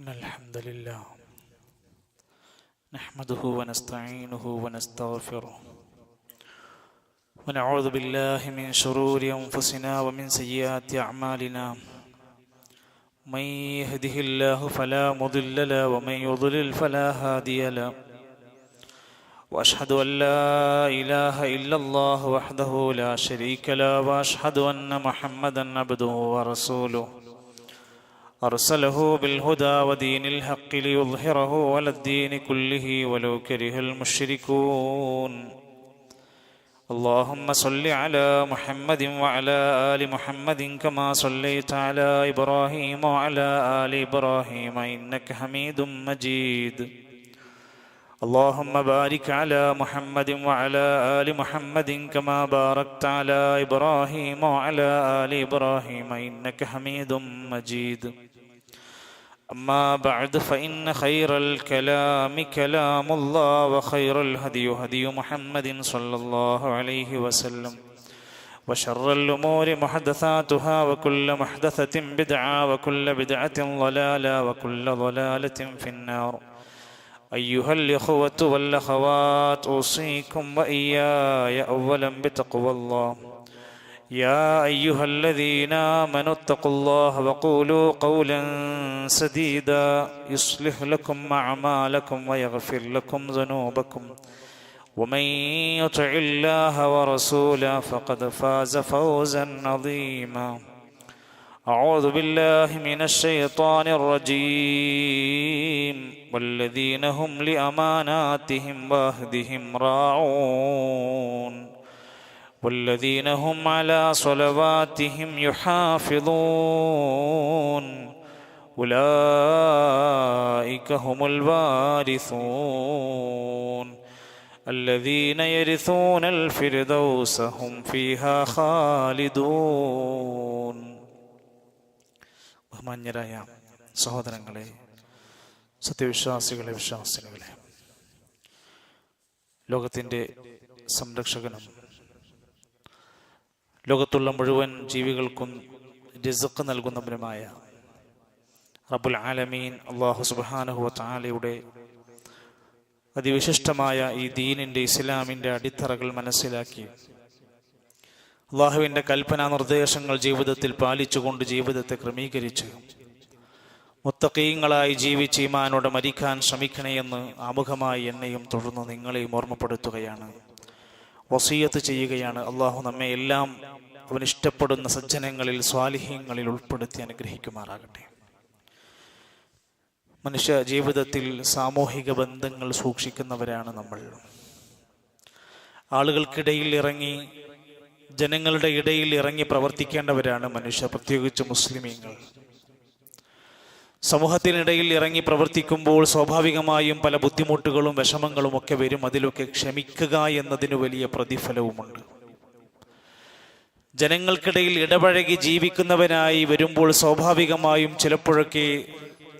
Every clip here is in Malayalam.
إن الحمد لله نحمده ونستعينه ونستغفره ونعوذ بالله من شرور أنفسنا ومن سيئات أعمالنا من يهده الله فلا مضل له ومن يضلل فلا هادي له وأشهد أن لا إله إلا الله وحده لا شريك له وأشهد أن محمدا عبده ورسوله أرسله بالهدى ودين الحق ليظهره على الدين كله ولو كره المشركون اللهم صل على محمد وعلى آل محمد كما صليت على إبراهيم وعلى آل إبراهيم إنك حميد مجيد اللهم بارك على محمد وعلى آل محمد كما باركت على إبراهيم وعلى آل إبراهيم إنك حميد مجيد أما بعد فإن خير الكلام كلام الله وخير الهدي هدي محمد صلى الله عليه وسلم وشر الأمور محدثاتها وكل محدثة بدعة وكل بدعة ضلالة وكل ضلالة في النار أيها الإخوة والأخوات أوصيكم وإياي أولا بتقوى الله يا أيها الذين آمنوا اتقوا الله وقولوا قولا سديدا يصلح لكم أعمالكم ويغفر لكم ذنوبكم ومن يطع الله ورسوله فقد فاز فوزا عظيما أعوذ بالله من الشيطان الرجيم والذين هم لأماناتهم وعهدهم راعون والذين هم على صلواتهم يحافظون أولئك هم الوارثون الذين يرثون الفردوس هم فيها خالدون. ബഹുമാന്യരായ സഹോദരങ്ങളെ, സത്യവിശ്വാസികളെ, വിശ്വാസികളെ, ലോകത്തിൻ്റെ സംരക്ഷകനും ലോകത്തുള്ള മുഴുവൻ ജീവികൾക്കും റിസ്ഖ് നൽകുന്നവനുമായ റബ്ബുൽ ആലമീൻ അല്ലാഹു സുബ്ഹാനഹു വ തആലയുടെ അതിവിശിഷ്ടമായ ഈ ദീനിൻ്റെ, ഇസ്ലാമിൻ്റെ അടിത്തറകൾ മനസ്സിലാക്കി അള്ളാഹുവിൻ്റെ കൽപ്പനാ നിർദ്ദേശങ്ങൾ ജീവിതത്തിൽ പാലിച്ചുകൊണ്ട് ജീവിതത്തെ ക്രമീകരിച്ച് മുത്തഖീങ്ങളായി ജീവിച്ച് ഈമാനോടെ മരിക്കാൻ ശ്രമിക്കണേയെന്ന് ആമുഖമായി എന്നെയും തുടർന്ന് നിങ്ങളെയും ഓർമ്മപ്പെടുത്തുകയാണ്, വസിയത്ത് ചെയ്യുകയാണ്. അള്ളാഹു നമ്മെ എല്ലാം അവൻ ഇഷ്ടപ്പെടുന്ന സജ്ജനങ്ങളിൽ, സ്വാലിഹീങ്ങളിൽ ഉൾപ്പെടുത്തി അനുഗ്രഹിക്കുമാറാകട്ടെ. മനുഷ്യ ജീവിതത്തിൽ സാമൂഹിക ബന്ധങ്ങൾ സൂക്ഷിക്കുന്നവരാണ് നമ്മൾ. ആളുകൾക്കിടയിൽ ഇറങ്ങി, ജനങ്ങളുടെ ഇടയിൽ ഇറങ്ങി പ്രവർത്തിക്കേണ്ടവരാണ് മനുഷ്യ, പ്രത്യേകിച്ച് മുസ്ലിമീങ്ങൾ. സമൂഹത്തിനിടയിൽ ഇറങ്ങി പ്രവർത്തിക്കുമ്പോൾ സ്വാഭാവികമായും പല ബുദ്ധിമുട്ടുകളും വിഷമങ്ങളും ഒക്കെ വരും. അതിലൊക്കെ ക്ഷമിക്കുക എന്നതിന് വലിയ പ്രതിഫലവുമുണ്ട്. ജനങ്ങൾക്കിടയിൽ ഇടപഴകി ജീവിക്കുന്നവനായി വരുമ്പോൾ സ്വാഭാവികമായും ചിലപ്പോഴൊക്കെ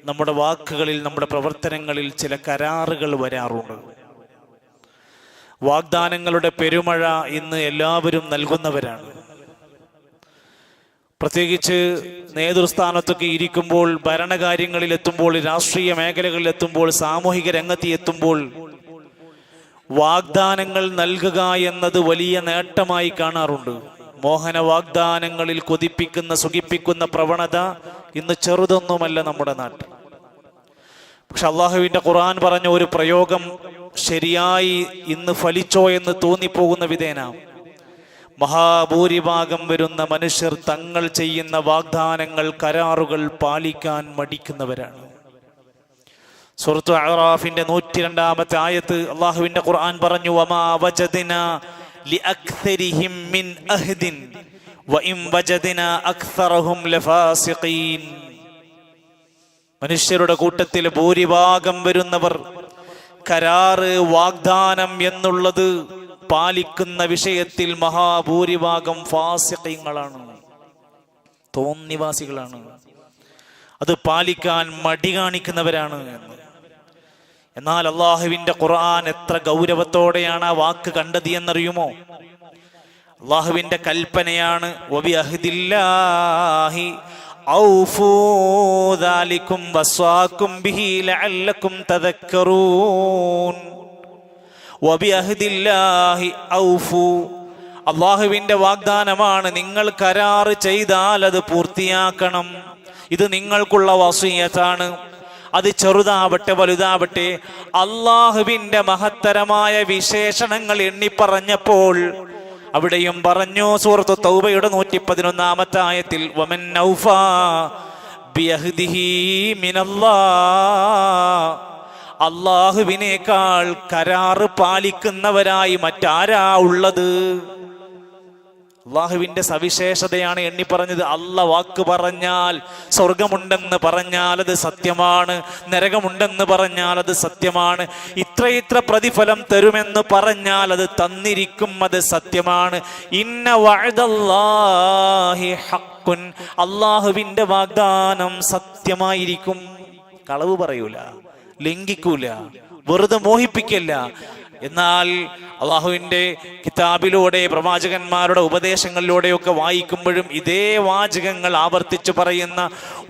നമ്മുടെ വാക്കുകളിൽ, നമ്മുടെ പ്രവർത്തനങ്ങളിൽ ചില കരാറുകൾ വരാറുണ്ട്. വാഗ്ദാനങ്ങളുടെ പെരുമഴ ഇന്ന് എല്ലാവരും നൽകുന്നവരാണ്. പ്രത്യേകിച്ച് നേതൃസ്ഥാനത്തൊക്കെ ഇരിക്കുമ്പോൾ, ഭരണകാര്യങ്ങളിൽ എത്തുമ്പോൾ, രാഷ്ട്രീയ മേഖലകളിൽ എത്തുമ്പോൾ, സാമൂഹിക രംഗത്ത് എത്തുമ്പോൾ വാഗ്ദാനങ്ങൾ നൽകുക എന്നത് വലിയ നേട്ടമായി കാണാറുണ്ട്. മോഹന വാഗ്ദാനങ്ങളിൽ കൊതിപ്പിക്കുന്ന, സുഖിപ്പിക്കുന്ന പ്രവണത ഇന്ന് ചെറുതൊന്നുമല്ല നമ്മുടെ നാട്ടിൽ. പക്ഷെ അള്ളാഹുവിൻ്റെ ഖുർആൻ പറഞ്ഞ ഒരു പ്രയോഗം ശരിയായി ഇന്ന് ഫലിച്ചോ എന്ന് തോന്നിപ്പോകുന്ന വിധേന മഹാഭൂരിഭാഗം വരുന്ന മനുഷ്യർ തങ്ങൾ ചെയ്യുന്ന വാഗ്ദാനങ്ങൾ, കരാറുകൾ പാലിക്കാൻ മടിക്കുന്നവരാണ്. സൂറത്ത് അഅറാഫിന്റെ 102-ാമത്തെ ആയത്ത് അള്ളാഹുവിന്റെ ഖുർആൻ പറഞ്ഞു, വമാ വജദ്നാ ലിഅക്സരിഹിം മിൻ അഹ്ദിൻ വഇൻ വജദ്നാ അക്സറഹും ലഫാസിഖീൻ. മനുഷ്യരുടെ കൂട്ടത്തിൽ ഭൂരിഭാഗം വരുന്നവർ കരാറ്, വാഗ്ദാനം എന്നുള്ളത് പാലിക്കുന്ന വിഷയത്തിൽ മഹാഭൂരിഭാഗം ഫാസിഖീങ്ങളാണ്, തോന്നിവാസികളാണ്. അത് പാലിക്കാൻ മടി കാണിക്കുന്നവരാണ് എന്ന്. എന്നാൽ അള്ളാഹുവിന്റെ ഖുർആൻ എത്ര ഗൗരവത്തോടെയാണ് ആ വാക്ക് കണ്ടത് എന്നറിയുമോ? അള്ളാഹുവിന്റെ കൽപ്പനയാണ്, വബി അഹ്ദില്ലാഹി ഔഫൂ ദാലികും വസ്വാകും ബിഹി ലഅല്ലകും തദക്കറൂൻ വബിഅഹ്ദില്ലാഹി ഔഫൂ. അള്ളാഹുവിന്റെ വാഗ്ദാനമാണ്, നിങ്ങൾ കരാർ ചെയ്താൽ അത് പൂർത്തിയാക്കണം. ഇത് നിങ്ങൾക്കുള്ള വസിയത്താണ്. അത് ചെറുതാവട്ടെ വലുതാവട്ടെ. അള്ളാഹുവിന്റെ മഹത്തരമായ വിശേഷണങ്ങൾ എണ്ണിപ്പറഞ്ഞപ്പോൾ അവിടെയും പറഞ്ഞു, സൂറത്ത് തൗബയുടെ 111 ആയത്തിൽ, വമൻ ഔഫാ ബിഅഹ്ദിഹി മിനല്ലാഹ്, അള്ളാഹുവിനേക്കാൾ കരാറ് പാലിക്കുന്നവരായി മറ്റാരാ ഉള്ളത്? അള്ളാഹുവിന്റെ സവിശേഷതയാണ് എണ്ണി പറഞ്ഞത്. അള്ളാഹ് വാക്ക് പറഞ്ഞാൽ സ്വർഗമുണ്ടെന്ന് പറഞ്ഞാൽ അത് സത്യമാണ്, നരകമുണ്ടെന്ന് പറഞ്ഞാൽ അത് സത്യമാണ്, ഇത്ര പ്രതിഫലം തരുമെന്ന് പറഞ്ഞാൽ അത് തന്നിരിക്കും, അത് സത്യമാണ്. ഇന്ന വഅദല്ലാഹി ഹഖ്ഖുൻ, അള്ളാഹുവിന്റെ വാഗ്ദാനം സത്യമായിരിക്കും. കളവ് പറയൂല, ലംഘിക്കൂല, വെറുതെ മോഹിപ്പിക്കല്ല. എന്നാൽ അള്ളാഹുവിൻ്റെ കിതാബിലൂടെ പ്രവാചകന്മാരുടെ ഉപദേശങ്ങളിലൂടെയൊക്കെ വായിക്കുമ്പോഴും ഇതേ വാചകങ്ങൾ ആവർത്തിച്ചു പറയുന്ന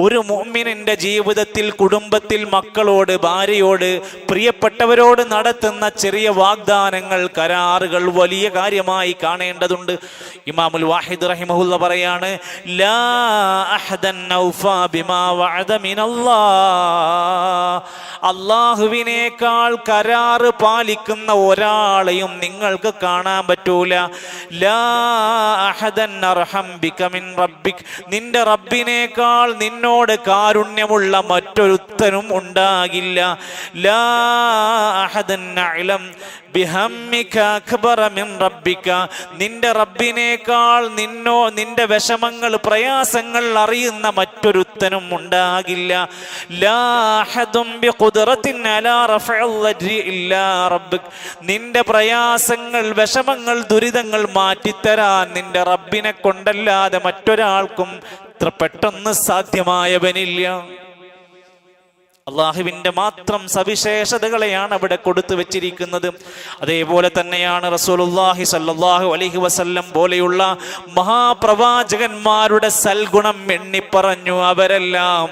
ഒരു മുഅ്മിനിന്റെ ജീവിതത്തിൽ, കുടുംബത്തിൽ, മക്കളോട്, ഭാര്യയോട്, പ്രിയപ്പെട്ടവരോട് നടത്തുന്ന ചെറിയ വാഗ്ദാനങ്ങൾ, കരാറുകൾ വലിയ കാര്യമായി കാണേണ്ടതുണ്ട്. ഇമാമുൽ വാഹിദ് റഹിമഹുല്ല പറയാണ്, ലാ അഹദൻ ഔഫാ ബിമാ വഅദ മിനല്ലാഹ്, അള്ളാഹുവിനേക്കാൾ കരാറ് പാലിക്കുന്ന ഒരാളെയും നിങ്ങൾക്ക് കാണാൻ പറ്റൂല. ലാ അഹദൻ അർഹം ബിക മിൻ റബ്ബിക്, നിന്റെ റബ്ബിനേക്കാൾ നിന്നോട് കാരുണ്യമുള്ള മറ്റൊരുത്തനും ഉണ്ടാകില്ല. ലാ അഹദൻ അഅലം ബിഹമ്മിക അക്ബറ മിൻ റബ്ബിക, നിന്റെ റബ്ബിനേക്കാൾ നിന്റെ വിഷമങ്ങൾ, പ്രയാസങ്ങൾ അറിയുന്ന മറ്റൊരുത്തനും ഉണ്ടാകില്ല. ലാ അഹദും ബിഖുദ്റത്തിൻ അലാ റഫഇൽ ലജ്രി ഇല്ലാ റബ്ബിക്, നിന്റെ പ്രയാസങ്ങൾ, വിഷമങ്ങൾ, ദുരിതങ്ങൾ മാറ്റിത്തരാൻ നിന്റെ റബ്ബിനെ കൊണ്ടല്ലാതെ മറ്റൊരാൾക്കും ഇത്ര പെട്ടെന്ന് സാധ്യമായവനില്ല. അള്ളാഹുവിന്റെ മാത്രം സവിശേഷതകളെയാണ് അവിടെ കൊടുത്തു വെച്ചിരിക്കുന്നത്. അതേപോലെ തന്നെയാണ് റസൂലുള്ളാഹി സ്വല്ലല്ലാഹു അലൈഹി വസല്ലം പോലെയുള്ള മഹാപ്രവാചകന്മാരുടെ സൽഗുണം എണ്ണിപ്പറഞ്ഞു. അവരെല്ലാം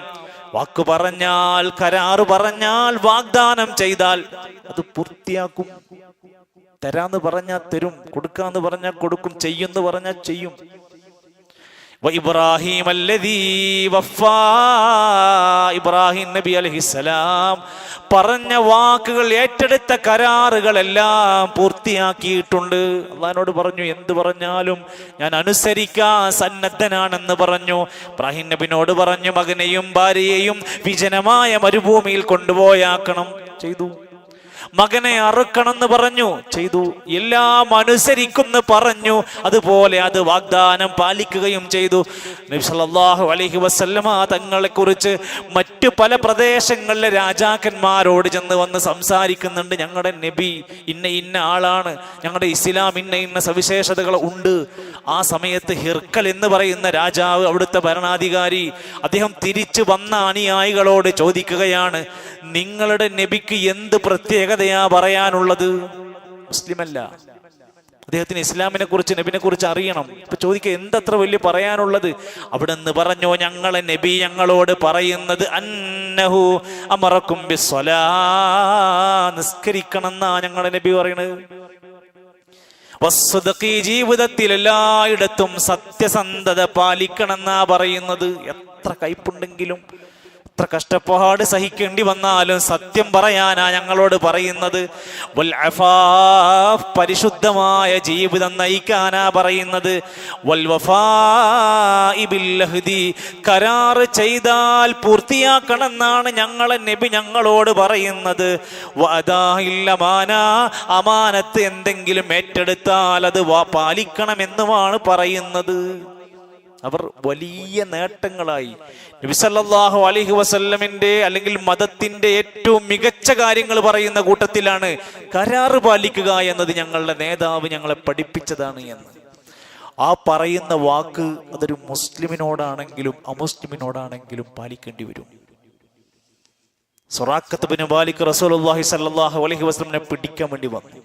വാക്ക് പറഞ്ഞാൽ, കരാറ് പറഞ്ഞാൽ, വാഗ്ദാനം ചെയ്താൽ അത് പൂർത്തിയാക്കും. തരാന്ന് പറഞ്ഞാൽ തരും, കൊടുക്കാന്ന് പറഞ്ഞാൽ കൊടുക്കും, ചെയ്യുമെന്ന് പറഞ്ഞാൽ ചെയ്യും. ഇബ്രാഹിം അല്ലദീ വഫാ, ഇബ്രാഹിം നബി അലൈഹിസ്സലാം പറഞ്ഞ വാക്കുകൾ, ഏറ്റെടുത്ത കരാറുകളെല്ലാം പൂർത്തിയാക്കിയിട്ടുണ്ട്. അള്ളാഹിനോട് പറഞ്ഞു, എന്ത് പറഞ്ഞാലും ഞാൻ അനുസരിക്കാൻ സന്നദ്ധനാണെന്ന് പറഞ്ഞു. ഇബ്രാഹിം നബിനോട് പറഞ്ഞു, മകനെയും ഭാര്യയെയും വിജനമായ മരുഭൂമിയിൽ കൊണ്ടുപോയാക്കണം, ചെയ്തു. മകനെ അറുക്കണമെന്ന് പറഞ്ഞു, ചെയ്തു. എല്ലാം അനുസരിക്കുമെന്ന് പറഞ്ഞു, അതുപോലെ അത് വാഗ്ദാനം പാലിക്കുകയും ചെയ്തു. നബി സല്ലല്ലാഹു അലൈഹി വസല്ലമ തങ്ങളെ കുറിച്ച് മറ്റു പല പ്രദേശങ്ങളിലെ രാജാക്കന്മാരോട് ചെന്ന് വന്ന് സംസാരിക്കുന്നുണ്ട്. ഞങ്ങളുടെ നബി ഇന്ന ആളാണ്, ഞങ്ങളുടെ ഇസ്ലാം ഇന്ന സവിശേഷതകൾ ഉണ്ട്. ആ സമയത്ത് ഹിർക്കൽ എന്ന് പറയുന്ന രാജാവ്, അവിടുത്തെ ഭരണാധികാരി, അദ്ദേഹം തിരിച്ചു വന്ന അനുയായികളോട് ചോദിക്കുകയാണ്, നിങ്ങളുടെ നബിക്ക് എന്ത് പ്രത്യേകതയാ പറയാനുള്ളത്? മുസ്ലിമല്ല, അദ്ദേഹത്തിന് ഇസ്ലാമിനെ കുറിച്ച്, നബിനെ കുറിച്ച് അറിയണം. ഇപ്പൊ ചോദിക്കുക, എന്തത്ര വലിയ പറയാനുള്ളത്? അവിടെ നിന്ന് പറഞ്ഞു, ഞങ്ങളെ നബി ഞങ്ങളോട് പറയുന്നത് അന്നഹു അമറക്കും ബിസ്സലാ, നിസ്കരിക്കണം എന്നാ ഞങ്ങളെ നബി പറയുന്നത്. വസ്സദഖി, ജീവിതത്തിൽ എല്ലായിടത്തും സത്യസന്ധത പാലിക്കണം എന്നാ പറയുന്നത്. എത്ര കയ്പുണ്ടെങ്കിലും, എത്ര കഷ്ടപ്പാട് സഹിക്കേണ്ടി വന്നാലും സത്യം പറയാനാ ഞങ്ങളോട് പറയുന്നത്. വൽ അഫാഫ്, പരിശുദ്ധമായ ജീവിതം നയിക്കാനാ പറയുന്നത്. വൽ വഫാഇ ബിൽ അഹ്ദി, കരാറ് ചെയ്താൽ പൂർത്തിയാക്കണം എന്നാണ് ഞങ്ങളെ നബി ഞങ്ങളോട് പറയുന്നത്. വഅദാഇൽ അമാന, അമാനത്ത് എന്തെങ്കിലും ഏറ്റെടുത്താൽ അത് പാലിക്കണമെന്നുമാണ് പറയുന്നത്. അവർ വലിയ നേട്ടങ്ങളായി നബി സല്ലല്ലാഹു അലൈഹി വസല്ലമിന്റെ അല്ലെങ്കിൽ മതത്തിന്റെ ഏറ്റവും മികച്ച കാര്യങ്ങൾ പറയുന്ന കൂട്ടത്തിലാണ് കരാറ് പാലിക്കുക എന്നത്. ഞങ്ങളുടെ നേതാവ് ഞങ്ങളെ പഠിപ്പിച്ചതാണ് എന്ന്. ആ പറയുന്ന വാക്ക് അതൊരു മുസ്ലിമിനോടാണെങ്കിലും അമുസ്ലിമിനോടാണെങ്കിലും പാലിക്കേണ്ടി വരും. സുറാഖത്ത് ബിൻ മാലിക് റസൂലുള്ളാഹി സ്വല്ലല്ലാഹു അലൈഹി വസല്ലമിനെ പിടിക്കാൻ വേണ്ടി വന്നു.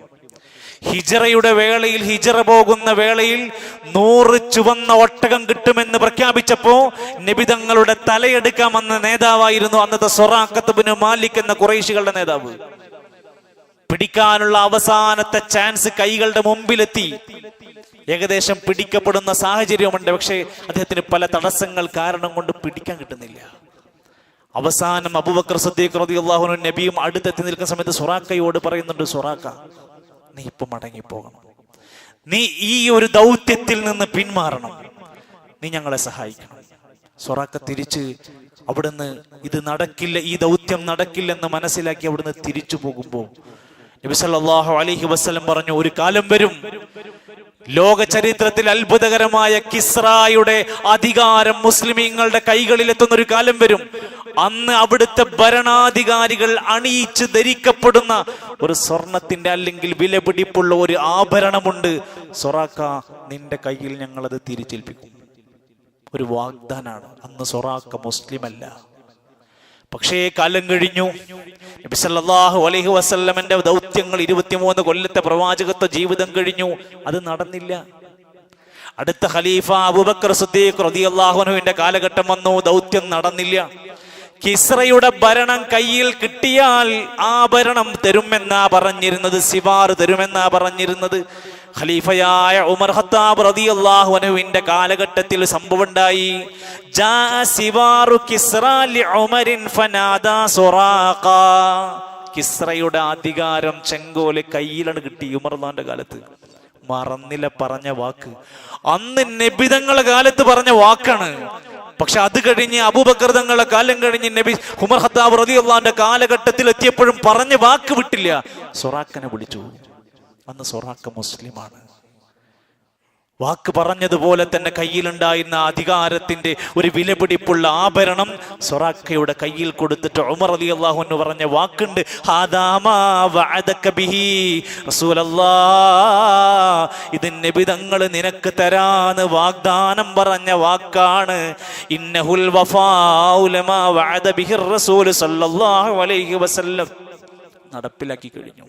ഹിജറയുടെ വേളയിൽ, ഹിജറ പോകുന്ന വേളയിൽ 100 ചുവന്ന ഒട്ടകം കിട്ടുമെന്ന് പ്രഖ്യാപിച്ചപ്പോ നബി തങ്ങളുടെ തലയെടുക്കാമെന്ന നേതാവായിരുന്നു അന്നത്തെ സൊറാഖത്ത് ബിൻ മാലിക് എന്ന ഖുറൈശികളുടെ നേതാവ്. പിടിക്കാനുള്ള അവസാനത്തെ ചാൻസ് കൈകളുടെ മുമ്പിലെത്തി. ഏകദേശം പിടിക്കപ്പെടുന്ന സാഹചര്യമുണ്ട്. പക്ഷേ അദ്ദേഹത്തിന് പല തടസ്സങ്ങൾ കാരണം കൊണ്ട് പിടിക്കാൻ കിട്ടുന്നില്ല. അവസാനം അബൂബക്കർ സിദ്ദീഖ് റളിയല്ലാഹു അൻഹു നബിയും അടുത്തെത്തി നിൽക്കുന്ന സമയത്ത് സൊറാഖയോട് പറയുന്നുണ്ട്, സൊറാഖ, നീ ഇപ്പൊ മടങ്ങിപ്പോകണം, നീ ഈ ഒരു ദൗത്യത്തിൽ നിന്ന് പിന്മാറണം, നീ ഞങ്ങളെ സഹായിക്കണം. സൊറാഖ തിരിച്ച് അവിടുന്ന് ഇത് നടക്കില്ല, ഈ ദൗത്യം നടക്കില്ലെന്ന് മനസ്സിലാക്കി അവിടുന്ന് തിരിച്ചു പോകുമ്പോൾ നബി സല്ലല്ലാഹു അലൈഹി വസല്ലം പറഞ്ഞു, ഒരു കാലം വരും, ലോക ചരിത്രത്തിൽ അത്ഭുതകരമായ കിസ്റായുടെ അധികാരം മുസ്ലിമീങ്ങളുടെ കൈകളിലെത്തുന്ന ഒരു കാലം വരും. അന്ന് അവിടുത്തെ ഭരണാധികാരികൾ അണിയിച്ച് ധരിക്കപ്പെടുന്ന ഒരു സ്വർണത്തിന്റെ അല്ലെങ്കിൽ വിലപിടിപ്പുള്ള ഒരു ആഭരണമുണ്ട്. സൊറാഖ, നിന്റെ കയ്യിൽ ഞങ്ങളത് തിരിച്ചേൽപ്പിക്കും. ഒരു വാഗ്ദാനാണ്. അന്ന് സൊറാഖ മുസ്ലിം അല്ല. പക്ഷേ കാലം കഴിഞ്ഞു. നബി സല്ലല്ലാഹു അലൈഹി വസല്ലമന്റെ ദൗത്യങ്ങൾ 23 കൊല്ലത്തെ പ്രവാചകത്വ ജീവിതം കഴിഞ്ഞു. അത് നടന്നില്ല. അടുത്ത ഖലീഫ അബൂബക്കർ സിദ്ദീഖ് റളിയല്ലാഹു അൻഹുവിന്റെ കാലഘട്ടം വന്നു. ദൗത്യം നടന്നില്ല. കിസ്റയുടെ ഭരണം കയ്യിൽ കിട്ടിയാൽ ആ ഭരണം തരുമെന്നാ പറഞ്ഞിരുന്നത്, സിവാർ തരുമെന്നാ പറഞ്ഞിരുന്നത്. ഖലീഫയായ ഉമർ ഖത്താബ് റളിയല്ലാഹു അൻഹുവിന്റെ കാലഘട്ടത്തിൽ സംഭവം ഉണ്ടായി. ജാ സിവാറു കിസ്റ ലി ഉമരിൻ ഫനാദാ സൊറാഖ. കിസ്റയുടെ അധികാരം ചെങ്കോല് കയ്യിലാണ് കിട്ടി ഉമർന്റെ കാലത്ത്. മറന്നില്ല പറഞ്ഞ വാക്ക്. അന്ന് നബി തങ്ങളുടെ കാലത്ത് പറഞ്ഞ വാക്കാണ്. പക്ഷെ അത് കഴിഞ്ഞ് അബൂബക്കർ തങ്ങളുടെ കാലം കഴിഞ്ഞ് നബി ഉമർ ഖത്താബ് റളിയല്ലാഹു അൻഹുവിന്റെ കാലഘട്ടത്തിൽ എത്തിയപ്പോഴും പറഞ്ഞ വാക്ക് വിട്ടില്ല. സൊറാഖനെ വിളിച്ചു. അന്ന് സൊറാഖ മുസ്ലിമാണ്. വാക്ക് പറഞ്ഞതുപോലെ തന്നെ കയ്യിലുണ്ടായിരുന്ന അധികാരത്തിന്റെ ഒരു വിലപിടിപ്പുള്ള ആഭരണം സൊറാഖയുടെ കയ്യിൽ കൊടുത്തിട്ട് ഉമർ റളിയല്ലാഹു അൻഹു പറഞ്ഞ വാക്കുണ്ട്, ഹാദാ മാ വഅദക ബിഹി റസൂലല്ലാഹ്, ഇത് നബി തങ്ങൾ നിനക്ക് തരാന്ന് വാഗ്ദാനം പറഞ്ഞ വാക്കാണ്. ഇന്നഹുൽ വഫാഉ ലമാ വഅദ ബിഹി റസൂൽ സല്ലല്ലാഹു അലൈഹി വസല്ലം. നടപ്പിലാക്കി കഴിഞ്ഞു.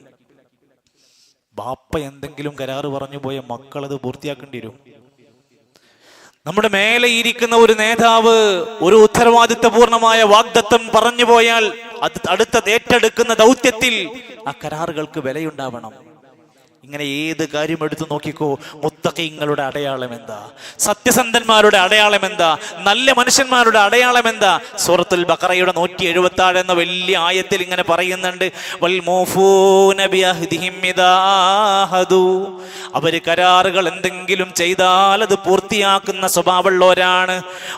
ബാപ്പ എന്തെങ്കിലും കരാറ് പറഞ്ഞു പോയ മക്കൾ അത് പൂർത്തിയാക്കേണ്ടി വരും. നമ്മുടെ മേലെ ഇരിക്കുന്ന ഒരു നേതാവ് ഒരു ഉത്തരവാദിത്തപൂർണമായ വാഗ്ദത്തം പറഞ്ഞു പോയാൽ അത് അടുത്ത ഏറ്റെടുക്കുന്ന ദൗത്യത്തിൽ ആ കരാറുകൾക്ക് വിലയുണ്ടാവണം. ഇങ്ങനെ ഏത് കാര്യം എടുത്തു നോക്കിക്കോ, മുത്തഖീങ്ങളുടെ അടയാളം എന്താ? സത്യസന്ധന്മാരുടെ അടയാളം എന്താ? നല്ല മനുഷ്യന്മാരുടെ അടയാളം എന്താ? സൂറത്തുൽ ബഖറയുടെ 176 എന്ന വലിയ ആയത്തിൽ ഇങ്ങനെ പറയുന്നുണ്ട്, വൽ മൂഫൂന ബിഅഹ്ദിഹിം ഇദാ അഹദു. അവര് കരാറുകൾ എന്തെങ്കിലും ചെയ്താൽ അത് പൂർത്തിയാക്കുന്ന സ്വഭാവമുള്ളവരാണ്.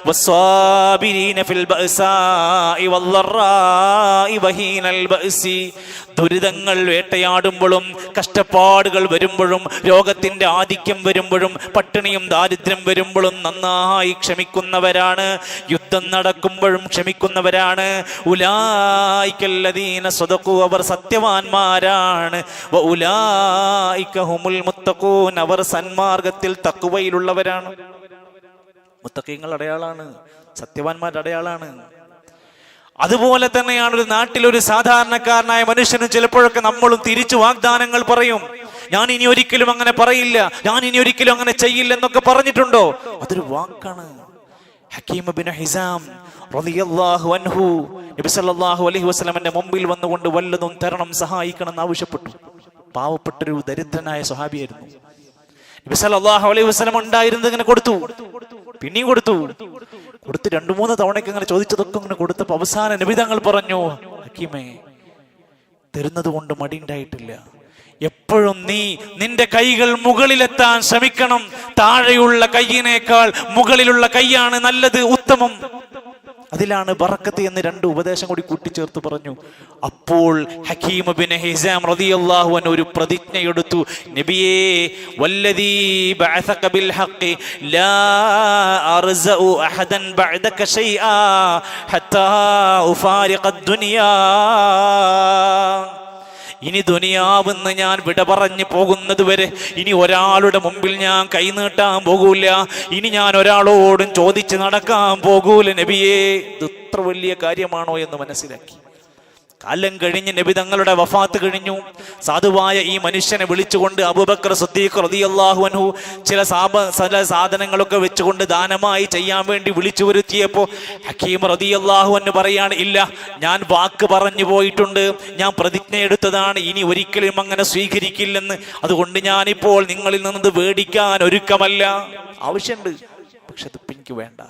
വസ്സാബിരീന ഫിൽ ബഅസാഇ വല്ലറാഇ വഹീനൽ ബഅസി. ദുരിതങ്ങൾ വേട്ടയാടുമ്പോഴും കഷ്ടപ്പാടുകൾ വരുമ്പോഴും രോഗത്തിന്റെ ആധിക്യം വരുമ്പോഴും പട്ടിണിയും ദാരിദ്ര്യം വരുമ്പോഴും നന്നായി ക്ഷമിക്കുന്നവരാണ്. യുദ്ധം നടക്കുമ്പോഴും ക്ഷമിക്കുന്നവരാണ്. ഉലൈകല്ലദീന സദഖു, അവർ സത്യവാന്മാരാണ്. വ ഉലൈക ഹുമുൽ മുത്തഖൂൻ, അവർ സന്മാർഗത്തിൽ തഖ്വയിലുള്ളവരാണ്. മുത്തഖീങ്ങളുടെ അടയാളാണ്, സത്യവാന്മാരുടെ അടയാളാണ്. അതുപോലെ തന്നെയാണ് ഒരു നാട്ടിലൊരു സാധാരണക്കാരനായ മനുഷ്യനും ചിലപ്പോഴൊക്കെ നമ്മളും തിരിച്ചു വാഗ്ദാനങ്ങൾ പറയും. ഞാൻ ഇനി ഒരിക്കലും അങ്ങനെ പറയില്ല, ഞാൻ ഇനി ഒരിക്കലും അങ്ങനെ ചെയ്യില്ല എന്നൊക്കെ പറഞ്ഞിട്ടുണ്ടോ? അതൊരു വാക്കാണ്. ഹക്കീം ബിൻ ഹിസാം റളിയല്ലാഹു അൻഹു നബി സല്ലല്ലാഹു അലൈഹി വസല്ലമയുടെ മുമ്പിൽ വന്നുകൊണ്ട് വല്ലതും തരണം, സഹായിക്കണം എന്ന് ആവശ്യപ്പെട്ടു. പാവപ്പെട്ടൊരു ദരിദ്രനായ സ്വഹാബിയായിരുന്നു. നബി സല്ലല്ലാഹു അലൈഹി വസല്ലം ഉണ്ടായിരുന്നത് ഇങ്ങനെ കൊടുത്തു, പിന്നെയും കൊടുത്തു 2-3 തവണയ്ക്ക് ഇങ്ങനെ ചോദിച്ചതൊക്കെ ഇങ്ങനെ കൊടുത്തപ്പോ അവസാനം നബി തങ്ങൾ പറഞ്ഞു, ഹക്കീമേ, തരുന്നത് കൊണ്ട് മടിയുണ്ടായിട്ടില്ല. എപ്പോഴും നീ നിന്റെ കൈകൾ മുകളിലെത്താൻ ശ്രമിക്കണം. താഴെയുള്ള കൈയിനേക്കാൾ മുകളിലുള്ള കൈയാണ് നല്ലത്, ഉത്തമം. അതിലാണ് ബറക്കത്ത് എന്ന് 2 ഉപദേശം കൂടി കൂട്ടിച്ചേർത്ത് പറഞ്ഞു. അപ്പോൾ ഹക്കീം ബിൻ ഹിസാം റളിയല്ലാഹു അൻഹു ഒരു പ്രതിജ്ഞ എടുത്തു, നബിയേ, വല്ലദീ ബഅസക ബിൽ ഹഖ് ലാ അർസഉ അഹദൻ ബഅദക ശൈആ ഹത്താ ഉഫാരിഖ ദുനിയാ. ഇനി ദുനിയാവെന്ന് ഞാൻ വിട പറഞ്ഞു പോകുന്നത് വരെ ഇനി ഒരാളുടെ മുമ്പിൽ ഞാൻ കൈനീട്ടാൻ പോകൂല. ഇനി ഞാൻ ഒരാളോടും ചോദിച്ച് നടക്കാൻ പോകൂല നബിയേ. ഇത് ഇത്ര വലിയ കാര്യമാണോ എന്ന് മനസ്സിലാക്കി. കാലം കഴിഞ്ഞ് നബി തങ്ങളുടെ വഫാത്ത് കഴിഞ്ഞു. സാധുവായ ഈ മനുഷ്യനെ വിളിച്ചുകൊണ്ട് അബൂബക്കർ സിദ്ദീഖ് റളിയല്ലാഹു അൻഹു ചില സാധനങ്ങളൊക്കെ വെച്ചുകൊണ്ട് ദാനമായി ചെയ്യാൻ വേണ്ടി വിളിച്ചു വരുത്തിയപ്പോൾ ഹക്കീം റളിയല്ലാഹു അൻഹു പറയാണ്, ഇല്ല, ഞാൻ വാക്ക് പറഞ്ഞു പോയിട്ടുണ്ട്, ഞാൻ പ്രതിജ്ഞ എടുത്തതാണ്, ഇനി ഒരിക്കലും അങ്ങനെ സ്വീകരിക്കില്ലെന്ന്. അതുകൊണ്ട് ഞാനിപ്പോൾ നിങ്ങളിൽ നിന്നത് മേടിക്കാൻ ഒരുക്കമല്ല. ആവശ്യമുണ്ട്, പക്ഷെ അത് എനിക്ക് വേണ്ട.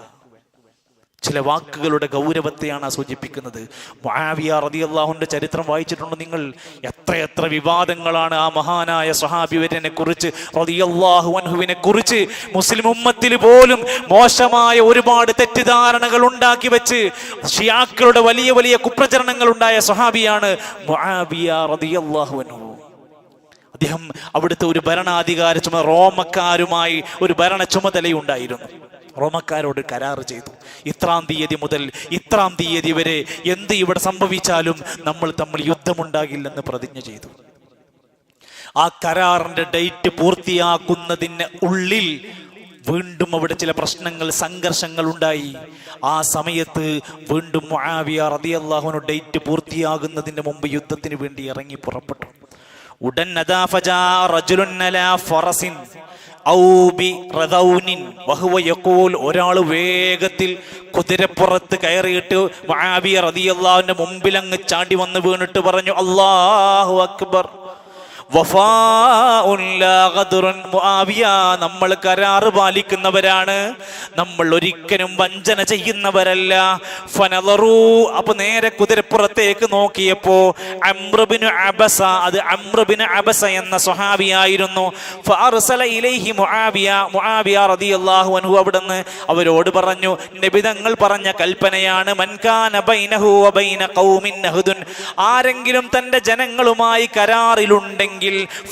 ചില വാക്കുകളുടെ ഗൗരവത്തെയാണ് സൂചിപ്പിക്കുന്നത്. മുആവിയ റളിയല്ലാഹുവിന്റെ ചരിത്രം വായിച്ചിട്ടുണ്ട് നിങ്ങൾ? എത്രയെത്ര വിവാദങ്ങളാണ് ആ മഹാനായ സ്വഹാബിവര്യനെ കുറിച്ച്, റളിയല്ലാഹു അൻഹുവിനെ കുറിച്ച് മുസ്ലിം ഉമ്മത്തിൽ പോലും മോശമായ ഒരുപാട് തെറ്റിദ്ധാരണകൾ ഉണ്ടാക്കി വെച്ച് ഷിയാക്കളുടെ വലിയ വലിയ കുപ്രചരണങ്ങൾ ഉണ്ടായ സ്വഹാബിയാണ് മുആവിയ റളിയല്ലാഹു അൻഹു. അദ്ദേഹം അവിടുത്തെ ഒരു ഭരണാധികാര ചുമതല, റോമക്കാരുമായി ഒരു ഭരണ ചുമതലയുണ്ടായിരുന്നു. റോമക്കാരോട് കരാറ് ചെയ്തു, ഇത്രാം തീയതി മുതൽ ഇത്രാം തീയതി വരെ എന്ത് ഇവിടെ സംഭവിച്ചാലും നമ്മൾ തമ്മിൽ യുദ്ധമുണ്ടാകില്ലെന്ന് പ്രതിജ്ഞ ചെയ്തു. ആ കരാറിന്റെ ഡേറ്റ് പൂർത്തിയാക്കുന്നതിന് ഉള്ളിൽ വീണ്ടും അവിടെ ചില പ്രശ്നങ്ങൾ, സംഘർഷങ്ങൾ ഉണ്ടായി. ആ സമയത്ത് വീണ്ടും മുആവിയ റളിയല്ലാഹു അൻഹു ഡേറ്റ് പൂർത്തിയാകുന്നതിന് മുമ്പ് യുദ്ധത്തിന് വേണ്ടി ഇറങ്ങി പുറപ്പെട്ടു. ഉടൻ ഒരാൾ വേഗത്തിൽ കുതിരപ്പുറത്ത് കയറിയിട്ട് മുആവിയ റളിയല്ലാഹുവിന്റെ മുമ്പിൽ അങ്ങ് ചാടി വന്ന് വീണിട്ട് പറഞ്ഞു, അല്ലാഹു അക്ബർ, മുആവിയ, നമ്മൾ കരാറ് പാലിക്കുന്നവരാണ്, നമ്മൾ ഒരിക്കലും വഞ്ചന ചെയ്യുന്നവരല്ല. ഫനളറൂ, അപ്പൊ നേരെ കുതിരപ്പുറത്തേക്ക് നോക്കിയപ്പോ അംറുബ്നു അബസ, അത് അംറുബ്നു അബസ എന്ന സ്വഹാബിയായിരുന്നു. ഫഅർസല ഇലൈഹി മുആവിയ റളിയല്ലാഹു അൻഹു അവിടുന്ന് അവരോട് പറഞ്ഞു, നബി തങ്ങൾ പറഞ്ഞ കൽപ്പനയാണ്, മൻ കാന ബൈനഹു വബൈന ഖൗമിൻ നഹ്ദുൻ, ആരെങ്കിലും തന്റെ ജനങ്ങളുമായി കരാറിലുണ്ടെങ്കിൽ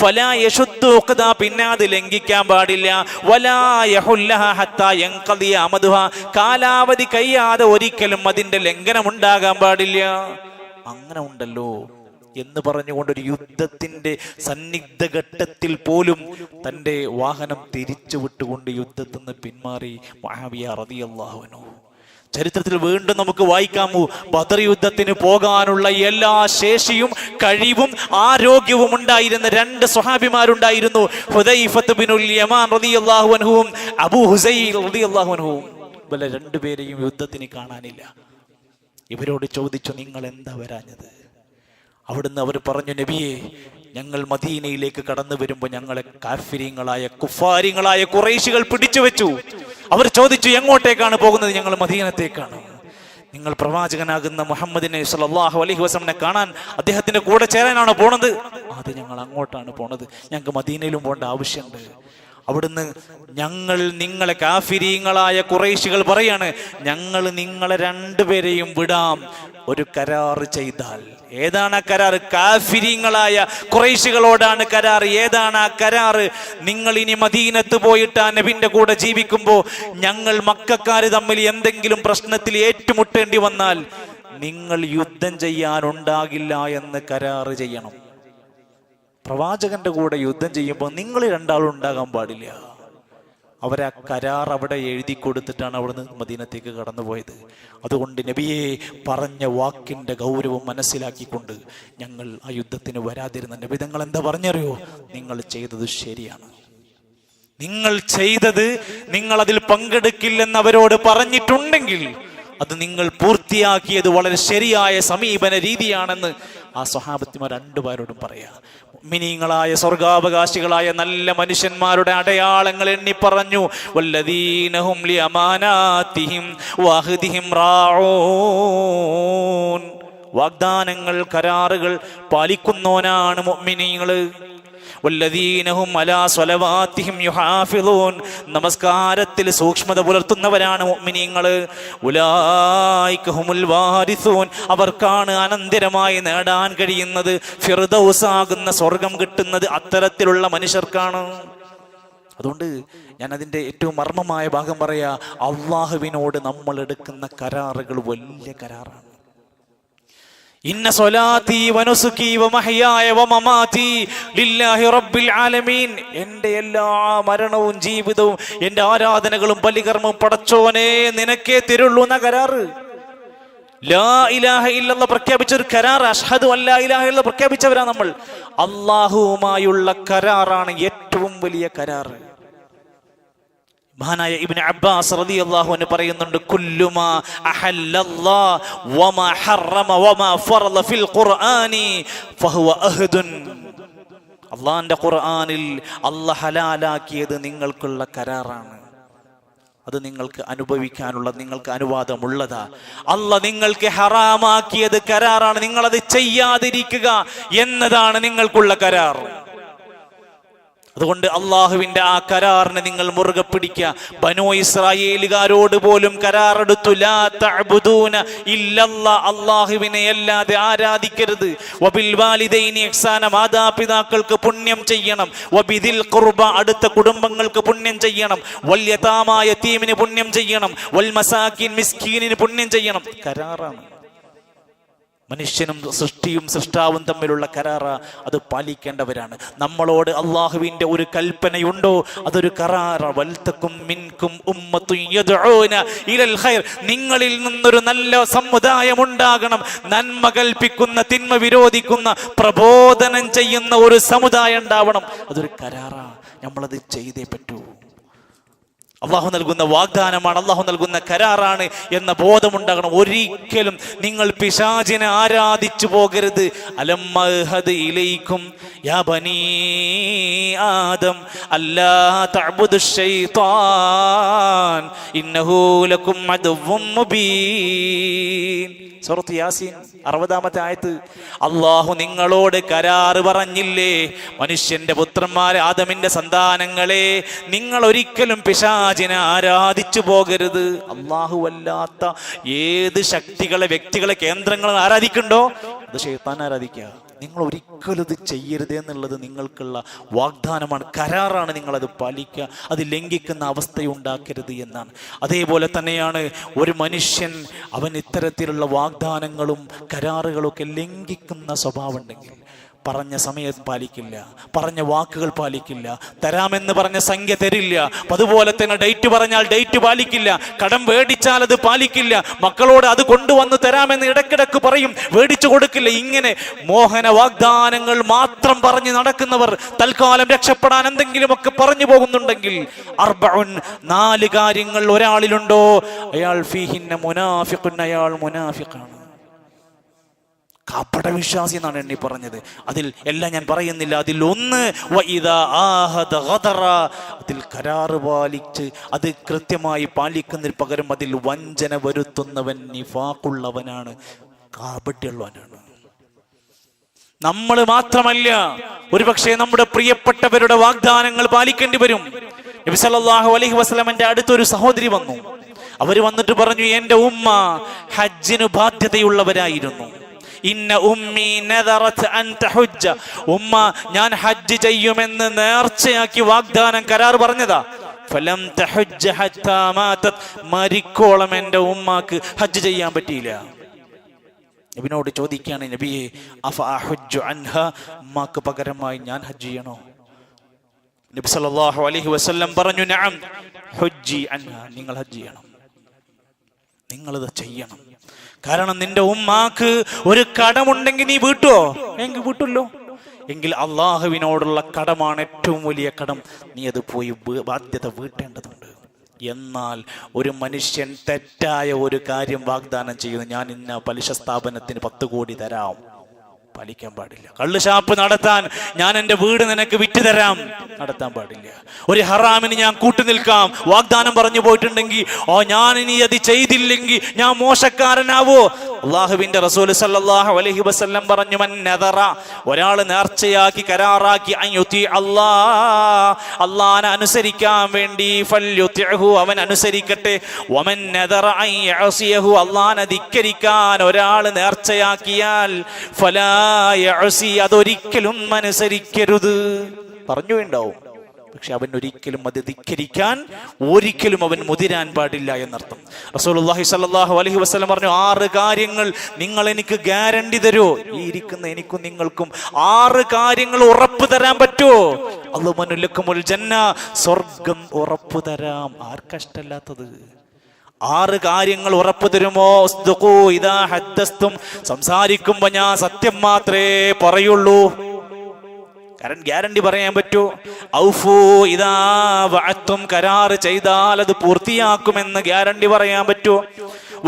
ഫലാ യശുദ്ദു ഖദാ, പിന്നെ അത് ലംഘിക്കാൻ പാടില്ല. വലാ യഹുല്ലഹ ഹത്താ യൻഖദിയ അമദുഹ, കാലാവധി കഴിയാതെ ഒരിക്കലും അതിന്റെ ലംഘനം ഉണ്ടാകാൻ പാടില്ല. അങ്ങനെ ഉണ്ടല്ലോ എന്ന് പറഞ്ഞുകൊണ്ട് ഒരു യുദ്ധത്തിന്റെ സന്നിഗ്ധ ഘട്ടത്തിൽ പോലും തന്റെ വാഹനം തിരിച്ചു വിട്ടുകൊണ്ട് യുദ്ധത്തിൽ നിന്ന് പിന്മാറി മുആവിയ റളിയല്ലാഹു അൻഹു. ചരിത്രത്തിൽ വീണ്ടും നമുക്ക് വായിക്കാമോ, ബദർ യുദ്ധത്തിന് പോകാനുള്ള എല്ലാ ശേഷിയും കഴിവും ആരോഗ്യവും ഉണ്ടായിരുന്ന രണ്ട് സ്വഹാബിമാരുണ്ടായിരുന്നു, ഹുദൈഫത്ത് ബിനുൽ യമാൻ റളിയല്ലാഹു അൻഹുവും അബൂ ഹുസൈൽ റളിയല്ലാഹു അൻഹുവും. ഇവരെ രണ്ടുപേരെയും യുദ്ധത്തിന് കാണാനില്ല. ഇവരോട് ചോദിച്ചു, നിങ്ങൾ എന്താ വരാഞ്ഞത്? അവിടുന്ന് അവർ പറഞ്ഞു, നബിയെ, ഞങ്ങൾ മദീനയിലേക്ക് കടന്നു വരുമ്പോൾ ഞങ്ങളെ കാഫിരീങ്ങളായ കുഫാരികളായ ഖുറൈശികൾ പിടിച്ചു വെച്ചു. അവർ ചോദിച്ചു, എങ്ങോട്ടേക്കാണ് പോകുന്നത്? ഞങ്ങൾ മദീനത്തേക്കാണ്. നിങ്ങൾ പ്രവാചകനാകുന്ന മുഹമ്മദിനെ സ്വല്ലല്ലാഹു അലൈഹി വസല്ലമനെ കാണാൻ അദ്ദേഹത്തിന്റെ കൂടെ ചേരാനാണോ പോണത്? അത് ഞങ്ങൾ അങ്ങോട്ടാണ് പോണത്, ഞങ്ങൾക്ക് മദീനയിലും പോകേണ്ട ആവശ്യമുണ്ട്. അവിടുന്ന് ഞങ്ങൾ നിങ്ങളെ കാഫിരീങ്ങളായ ഖുറൈശികൾ പറയാണ്, ഞങ്ങൾ നിങ്ങളെ രണ്ടുപേരെയും വിടാം, ഒരു കരാറ് ചെയ്താൽ. ഏതാണ് ആ കരാറ്? കാഫിരീങ്ങളായ ഖുറൈശികളോടാണ് കരാറ്. ഏതാണ് ആ കരാറ്? നിങ്ങൾ ഇനി മദീനത്ത് പോയിട്ട് ആ നബിന്റെ കൂടെ ജീവിക്കുമ്പോൾ ഞങ്ങൾ മക്കക്കാര് തമ്മിൽ എന്തെങ്കിലും പ്രശ്നത്തിൽ ഏറ്റുമുട്ടേണ്ടി വന്നാൽ നിങ്ങൾ യുദ്ധം ചെയ്യാനുണ്ടാകില്ല എന്ന് കരാറ് ചെയ്യണം. പ്രവാചകന്റെ കൂടെ യുദ്ധം ചെയ്യുമ്പോൾ നിങ്ങൾ രണ്ടാളും ഉണ്ടാകാൻ പാടില്ല. അവരാ കരാർ അവിടെ എഴുതി കൊടുത്തിട്ടാണ് അവിടുന്ന് മദീനത്തേക്ക് കടന്നുപോയത്. അതുകൊണ്ട് നബിയെ പറഞ്ഞ വാക്കിന്റെ ഗൗരവം മനസ്സിലാക്കിക്കൊണ്ട് ഞങ്ങൾ ആ യുദ്ധത്തിന് വരാതിരുന്ന നബി തങ്ങൾ എന്താ പറഞ്ഞറിയോ? നിങ്ങൾ ചെയ്തത് ശരിയാണ്, നിങ്ങൾ അതിൽ പങ്കെടുക്കില്ലെന്ന് അവരോട് പറഞ്ഞിട്ടുണ്ടെങ്കിൽ അത് നിങ്ങൾ പൂർത്തിയാക്കിയത് വളരെ ശരിയായ സമീപന രീതിയാണെന്ന് ആ സ്വഹാബത്തിമാർ രണ്ടുപേരോടും പറയാ. മുഅ്മിനീങ്ങളായ സ്വർഗാവകാശികളായ നല്ല മനുഷ്യന്മാരുടെ അടയാളങ്ങൾ എണ്ണി പറഞ്ഞു. വല്ലദീനഹും ലിഅമാനാതിഹിം വഅഹ്ദിഹിം റാഊൻ, വാഗ്ദാനങ്ങൾ, കരാറുകൾ പാലിക്കുന്നവനാണ് മുഅ്മിനീങ്ങള്. വല്ലദീനഹും അലാ സ്വലവാതിഹിം യുഹാഫിളൂൻ, നമസ്കാരത്തിൽ സൂക്ഷ്മത പുലർത്തുന്നവരാണ് മുഅ്മിനീങ്ങൾ. ഉലൈക ഹുമുൽ വാരിസൂൻ, അവർക്കാണ് അനന്തരമായി നേടാൻ കഴിയുന്നത് ഫിർദൗസ് ആകുന്ന സ്വർഗം കിട്ടുന്നത് അത്തരത്തിലുള്ള മനുഷ്യർക്കാണ്. അതുകൊണ്ട് ഞാൻ അതിൻ്റെ ഏറ്റവും മർമ്മമായ ഭാഗം പറയാ, അള്ളാഹുവിനോട് നമ്മൾ എടുക്കുന്ന കരാറുകൾ വലിയ കരാറാണ്. ഇന്ന സ്വലാത്തി വനുസുക്കി വമഹ്യായ വമമാതി ലില്ലാഹി റബ്ബിൽ ആലമീൻ, എൻ്റെ എല്ലാ മരണവും ജീവിതവും എൻ്റെ ആരാധനകളും ബലികർമ്മവും പടച്ചോനെ നിനക്കേ തരുള്ളൂ എന്ന കരാറ്. ലാ ഇലാഹ ഇല്ലല്ലാഹ് പ്രഖ്യാപിച്ച ഒരു കരാർ, അഷ്ഹദു അല്ലാ ഇലാഹ ഇല്ലല്ലാഹ് പ്രഖ്യാപിച്ചവരാ നമ്മൾ. അള്ളാഹുവുമായുള്ള കരാറാണ് ഏറ്റവും വലിയ കരാർ. മഹാനായ ഇബ്നു അബ്ബാസ് റളിയല്ലാഹു അൻഹു പറയുന്നുണ്ട്, കുല്ലുമാ അഹല്ലല്ലാഹ് വമാ ഹറമ വമാ ഫറള ഫിൽ ഖുർആനി ഫഹുവ അഹ്ദുൻ. അല്ലാഹുവിന്റെ ഖുർആനിൽ അല്ലാഹ് ഹലാലാക്കിയത് നിങ്ങൾക്കുള്ള കരാറാണ്. അത് നിങ്ങൾക്ക് അനുഭവിക്കാനുള്ള, നിങ്ങൾക്ക് അനുവാദമുള്ളതാ. അല്ലാഹ് നിങ്ങൾക്ക് ഹറാമാക്കിയത് കരാറാണ്. നിങ്ങളത് ചെയ്യാതിരിക്കുക എന്നതാണ് നിങ്ങൾക്കുള്ള കരാർ. അതുകൊണ്ട് അള്ളാഹുവിന്റെ ആ കരാറിനെ നിങ്ങൾ മുറുകെ പിടിക്കുക. ബനൂ ഇസ്രായേലുകാരോട് പോലും കരാറെടുത്തു, ലാ തഅബുദൂന ഇല്ലല്ലാഹ്, അള്ളാഹുവിനെ അല്ലാതെ ആരാധിക്കരുത്. വബിൽ വാലിദൈനി ഇഹ്സാന, മാതാപിതാക്കൾക്ക് പുണ്യം ചെയ്യണം. വബിദിൽ ഖുർബ, അടുത്ത കുടുംബങ്ങൾക്ക് പുണ്യം ചെയ്യണം. വൽ യതാമ, യതീമിന് പുണ്യം ചെയ്യണം. വൽ മസാകിൻ, മിസ്കീനിന് പുണ്യം ചെയ്യണം. കരാറാണ്. മനുഷ്യനും സൃഷ്ടിയും സൃഷ്ടാവും തമ്മിലുള്ള കരാറ, അത് പാലിക്കേണ്ടവരാണ്. നമ്മളോട് അള്ളാഹുവിന്റെ ഒരു കൽപ്പനയുണ്ടോ, അതൊരു കരാറ. വൽതകും മിൻകും ഉമ്മത്തുൻ യദ്ഊന ഇലൽ ഖൈർ, നിങ്ങളിൽ നിന്നൊരു നല്ല സമുദായം ഉണ്ടാകണം. നന്മ കൽപ്പിക്കുന്ന, തിന്മ വിരോധിക്കുന്ന, പ്രബോധനം ചെയ്യുന്ന ഒരു സമുദായം ഉണ്ടാവണം. അതൊരു കരാറ. നമ്മളത് ചെയ്തേ പറ്റൂ. അള്ളാഹു നൽകുന്ന വാഗ്ദാനമാണ്, അള്ളാഹു നൽകുന്ന കരാറാണ് എന്ന ബോധമുണ്ടാകണം. ഒരിക്കലും നിങ്ങൾ പിശാചിനെ ആരാധിച്ചു പോകരുത്. അലം അഹദ് ഇലൈക്കും യാ ബനീ ആദം അല്ലാ തഅബുദുശ് ശൈത്താൻ ഇന്നഹു ലക്കും അദുവ്വും മുബീൻ. സൂറത്ത് യാസീൻ 60-ാമത്തെ ആയത്ത്. അള്ളാഹു നിങ്ങളോട് കരാറ് പറഞ്ഞില്ലേ, മനുഷ്യന്റെ പുത്രന്മാരെ, ആദമിന്റെ സന്താനങ്ങളെ, നിങ്ങൾ ഒരിക്കലും പിശാചിനെ ആരാധിച്ചു പോകരുത്. അള്ളാഹു അല്ലാത്ത ഏത് ശക്തികളെ, വ്യക്തികളെ, കേന്ദ്രങ്ങളെ ആരാധിക്കണ്ടോ അത് ശൈത്താൻ ആരാധിക്കുക. നിങ്ങൾ ഒരിക്കലും ഇത് ചെയ്യരുത് എന്നുള്ളത് നിങ്ങൾക്കുള്ള വാഗ്ദാനമാണ്, കരാറാണ്. നിങ്ങളത് പാലിക്കുക, അത് ലംഘിക്കുന്ന അവസ്ഥയുണ്ടാക്കരുത് എന്നാണ്. അതേപോലെ തന്നെയാണ് ഒരു മനുഷ്യൻ, അവൻ ഇത്തരത്തിലുള്ള വാഗ്ദാനങ്ങളും കരാറുകളൊക്കെ ലംഘിക്കുന്ന സ്വഭാവം ഉണ്ടെങ്കിൽ, പറഞ്ഞ സമയം പാലിക്കില്ല, പറഞ്ഞ വാക്കുകൾ പാലിക്കില്ല, തരാമെന്ന് പറഞ്ഞ സംഖ്യ തരില്ല, അതുപോലെ തന്നെ ഡേറ്റ് പറഞ്ഞാൽ ഡേറ്റ് പാലിക്കില്ല, കടം മേടിച്ചാൽ അത് പാലിക്കില്ല, മക്കളോട് അത് കൊണ്ടുവന്ന് തരാമെന്ന് ഇടയ്ക്കിടക്ക് പറയും, മേടിച്ചു കൊടുക്കില്ല. ഇങ്ങനെ മോഹന വാഗ്ദാനങ്ങൾ മാത്രം പറഞ്ഞ് നടക്കുന്നവർ തൽക്കാലം രക്ഷപ്പെടാൻ എന്തെങ്കിലുമൊക്കെ പറഞ്ഞു പോകുന്നുണ്ടെങ്കിൽ, അർബഉൻ, 4 കാര്യങ്ങൾ ഒരാളിലുണ്ടോ, അയാൾ ഫീഹിന്ന മുനാഫിഖുൻ, അയാൾ മുനാഫിഖാണ്, കപട വിശ്വാസി എന്നാണ് എണ്ണി പറഞ്ഞത്. അതിൽ എല്ലാം ഞാൻ പറയുന്നില്ല. അതിൽ ഒന്ന്, വഇദാ ആഹദ ഗദറ, അതിൽ കരാറ് പാലിച്ച് അത് കൃത്യമായി പാലിക്കുന്നതിന് പകരം അതിൽ വഞ്ചന വരുത്തുന്നവൻ നിഫാഖുള്ളവനാണ്, കാപട്യമുള്ളവനാണ്. നമ്മൾ മാത്രമല്ല, ഒരുപക്ഷെ നമ്മുടെ പ്രിയപ്പെട്ടവരുടെ വാഗ്ദാനങ്ങൾ പാലിക്കേണ്ടി വരും. നബി സല്ലല്ലാഹു അലൈഹി വസല്ലമയുടെ അടുത്തൊരു സഹോദരി വന്നു. അവർ വന്നിട്ട് പറഞ്ഞു, എന്റെ ഉമ്മ ഹജ്ജിന് ബാധ്യതയുള്ളവരായിരുന്നു. ഇന്ന ഉമ്മി നദറത് അൻ തഹജ്ജ, ഉമ്മ ഞാൻ ഹജ്ജ് ചെയ്യുമെന്ന് നേർച്ചയാക്കി വാഗ്ദാനം, കരാർ പറഞ്ഞതാ. ഫലം തഹജ്ജ ഹത്താ മാതത്, മരിക്കോളം എൻ്റെ ഉമ്മാക്ക് ഹജ്ജ് ചെയ്യാൻ പറ്റിയില്ല. നബിയോട് ചോദിക്കുകയാണ്, നബിയെ അഫ അഹജ്ജു അൻഹ, ഉമ്മാക്ക് പകരമായി ഞാൻ ഹജ്ജ് ചെയ്യണോ? നബി സല്ലല്ലാഹു അലൈഹി വസല്ലം പറഞ്ഞു, നഅം ഹജ്ജി അൻഹ, നിങ്ങൾ ഹജ്ജ് ചെയ്യണം, നിങ്ങളത് ചെയ്യണം. കാരണം നിന്റെ ഉമ്മാക്ക് ഒരു കടമുണ്ടെങ്കിൽ നീ വീട്ടുവോ? എങ്കിൽ വീട്ടുമല്ലോ. എങ്കിൽ അള്ളാഹുവിനോടുള്ള കടമാണ് ഏറ്റവും വലിയ കടം, നീ അത് പോയി ബാധ്യത വീട്ടേണ്ടതുണ്ട്. എന്നാൽ ഒരു മനുഷ്യൻ തെറ്റായ ഒരു കാര്യം വാഗ്ദാനം ചെയ്യുന്നു, ഞാൻ ഇന്ന പലിശ സ്ഥാപനത്തിന് 10 കോടി തരാം, പാലിക്കാൻ പാടില്ല. കള്ള് ഷാപ്പ് നടത്താൻ ഞാൻ എൻ്റെ വീട് നിനക്ക് വിറ്റുതരാം, നടത്താൻ പാടില്ല. ഒരു ഹറാമിന് ഞാൻ കൂട്ടുനിൽക്കാം, വാഗ്ദാനം പറഞ്ഞു പോയിട്ടുണ്ടെങ്കിൽ, ഞാൻ ഇനി അത് ചെയ്തില്ലെങ്കിൽ ഞാൻ മോശക്കാരനാവോ? അള്ളാഹുവിന്റെ റസൂൽ സല്ലല്ലാഹു അലൈഹി വസല്ലം പറഞ്ഞു, മൻ നദറ, ഒരാൾ നേർച്ചയാക്കി കരാറാക്കി, അൻയുതി അല്ലാഹനെ അനുസരിക്കാൻ വേണ്ടി, ഫൽയുതിഹു, അവൻ അനുസരിക്കട്ടെ. വമൻ നദറ അൻ യഅസിയഹു, അല്ലാഹനെ ധിക്കരിക്കാൻ ഒരാൾ നേർച്ചയാക്കിയാൽ, ഫലാ യഅസി, അതൊരിക്കലും അനുസരിക്കരുത്. പറഞ്ഞു ഉണ്ടാവും, പക്ഷെ അവൻ ഒരിക്കലും അത് ധിക്കരിക്കാൻ, ഒരിക്കലും അവൻ മുതിരാൻ പാടില്ല എന്നർത്ഥം. റസൂലുള്ളാഹി സ്വല്ലല്ലാഹു അലൈഹി വസല്ലം പറഞ്ഞു, 6 കാര്യങ്ങൾ നിങ്ങൾ എനിക്ക് ഗ്യാരണ്ടി തരുമോ? ഈ ഇരിക്കുന്ന എനിക്കും നിങ്ങൾക്കും 6 കാര്യങ്ങൾ ഉറപ്പ് തരാൻ പറ്റുമോ? അല്ലാഹു ലക്കുമുൽ ജന്ന, സ്വർഗം ഉറപ്പു തരാം. ആർക്കഷ്ടല്ലാത്തത്? 6 കാര്യങ്ങൾ ഉറപ്പു തരുമോ? ഉസ്ദുഖൂ ഇദാ ഹദ്ദസ്തും, സംസാരിക്കുമ്പോൾ ഞാൻ സത്യം മാത്രമേ പറയുള്ളൂ. ഗ്യാരണ്ടി പറയാൻ പറ്റൂ. ഔഫൂ ഇദാ വഅദ്തും, കരാർ ചെയ്താൽ അത് പൂർത്തിയാക്കുമെന്ന് ഗ്യാരണ്ടി പറയാൻ പറ്റൂ.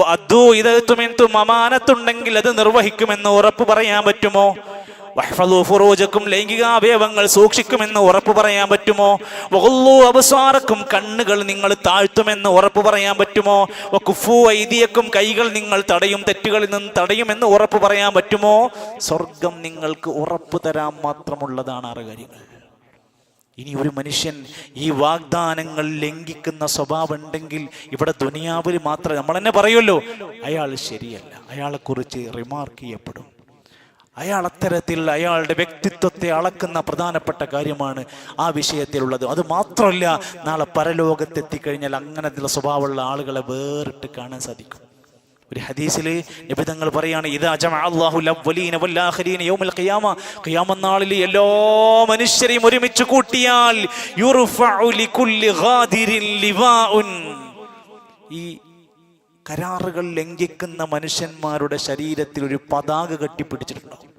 വഅദ്ദൂ ഇദാ തുമിൻതും, അമാനത്തുണ്ടെങ്കിൽ അത് നിർവഹിക്കുമെന്ന് ഉറപ്പ് പറയാൻ പറ്റുമോ? വഹ്ഫളൂ ഫുറൂജക്കും, ലൈംഗികാവയവങ്ങൾ സൂക്ഷിക്കുമെന്ന് ഉറപ്പ് പറയാൻ പറ്റുമോ? വഗുല്ലൂ അബ്സാറക്കും, കണ്ണുകൾ നിങ്ങൾ താഴ്ത്തുമെന്ന് ഉറപ്പ് പറയാൻ പറ്റുമോ? വകുഫൂ ഐദിയക്കും, കൈകൾ നിങ്ങൾ തടയും, തെറ്റുകളിൽ നിന്ന് തടയുമെന്ന് ഉറപ്പ് പറയാൻ പറ്റുമോ? സ്വർഗം നിങ്ങൾക്ക് ഉറപ്പ് തരാൻ മാത്രമുള്ളതാണ് 6 കാര്യങ്ങൾ. ഇനി ഒരു മനുഷ്യൻ ഈ വാഗ്ദാനങ്ങൾ ലംഘിക്കുന്ന സ്വഭാവം ഉണ്ടെങ്കിൽ ഇവിടെ ദുനിയാവിൽ മാത്രമേ, നമ്മൾ തന്നെ പറയുമല്ലോ, അയാൾ ശരിയല്ല, അയാളെക്കുറിച്ച് റിമാർക്ക് ചെയ്യപ്പെടും. അയാൾ അത്തരത്തിൽ അയാളുടെ വ്യക്തിത്വത്തെ അളക്കുന്ന പ്രധാനപ്പെട്ട കാര്യമാണ് ആ വിഷയത്തിലുള്ളത്. അത് മാത്രമല്ല, നാളെ പരലോകത്തെത്തിക്കഴിഞ്ഞാൽ അങ്ങനത്തെ സ്വഭാവമുള്ള ആളുകളെ വേറിട്ട് കാണാൻ സാധിക്കും. ഒരു ഹദീസിൽ നബി തങ്ങൾ പറയാണ്, ഇദാ ജമഅ അല്ലാഹുൽ അവ്വലീന വൽ ആഖിരീന യൗമൽ ഖിയാമ, ഖിയാമത്ത് നാളിൽ എല്ലാ മനുഷ്യരെയും ഒരുമിച്ച് കൂട്ടിയാൽ യുർഫഉ ലികുല്ലി ഗാദിരിൻ ലിവാഉൻ, ഈ കരാറുകൾ ലംഘിക്കുന്ന മനുഷ്യന്മാരുടെ ശരീരത്തിൽ ഒരു പതാക കെട്ടിപ്പിടിച്ചിട്ടുണ്ടാവും.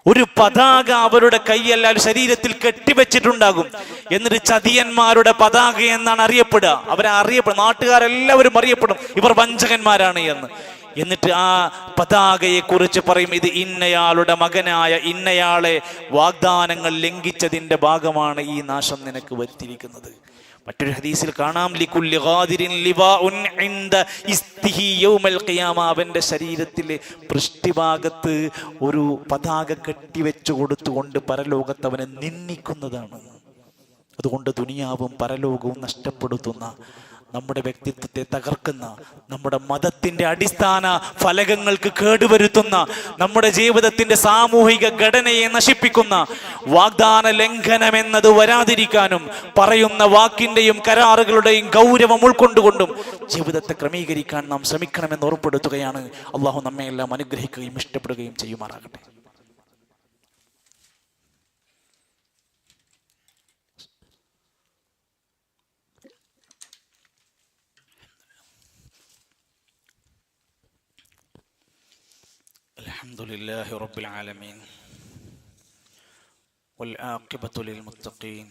ഒരു പതാക അവരുടെ കൈയെല്ലാം ശരീരത്തിൽ കെട്ടിവെച്ചിട്ടുണ്ടാകും. എന്നിട്ട് ചതിയന്മാരുടെ പതാക എന്നാണ് അറിയപ്പെടുക. അവരെ അറിയപ്പെടും, നാട്ടുകാരെല്ലാവരും അറിയപ്പെടും ഇവർ വഞ്ചകന്മാരാണ് എന്ന്. എന്നിട്ട് ആ പതാകയെ കുറിച്ച് പറയും, ഇത് ഇന്നയാളുടെ മകനായ ഇന്നയാളെ വാഗ്ദാനങ്ങൾ ലംഘിച്ചതിന്റെ ഭാഗമാണ് ഈ നാശം നിനക്ക് വരുത്തിയിരിക്കുന്നത്. മറ്റൊരു ഹദീസിൽ കാണാം, ലികുല്ലി ഗാദിരിൻ ലിവാഉൻ ഇൻദ ഇസ്തിഹി യൗമൽ ഖിയാമ, അവന്റെ ശരീരത്തിലെ പൃഷ്ഠഭാഗത്ത് ഒരു പതാക കെട്ടിവെച്ചു കൊടുത്തുകൊണ്ട് പരലോകത്ത് അവനെ നിന്ദിക്കുന്നതാണ്. അതുകൊണ്ട് ദുനിയാവും പരലോകവും നഷ്ടപ്പെടുത്തുന്ന, നമ്മുടെ വ്യക്തിത്വത്തെ തകർക്കുന്ന, നമ്മുടെ മതത്തിന്റെ അടിസ്ഥാന ഫലകങ്ങൾക്ക് കേടുവരുത്തുന്ന, നമ്മുടെ ജീവിതത്തിന്റെ സാമൂഹിക ഘടനയെ നശിപ്പിക്കുന്ന വാഗ്ദാന ലംഘനം എന്നത് വരാതിരിക്കാനും പറയുന്ന വാക്കിന്റെയും കരാറുകളുടെയും ഗൗരവം ഉൾക്കൊണ്ടുകൊണ്ടും ജീവിതത്തെ ക്രമീകരിക്കാൻ നാം ശ്രമിക്കണമെന്ന് ഓർപ്പെടുത്തുകയാണ്. അള്ളാഹു നമ്മെ എല്ലാം അനുഗ്രഹിക്കുകയും ഇഷ്ടപ്പെടുകയും ചെയ്യുമാറാകട്ടെ. അൽഹംദുലില്ലാഹി റബ്ബിൽ ആലമീൻ വൽ ആഖിബത്തു ലിൽ മുത്തഖീൻ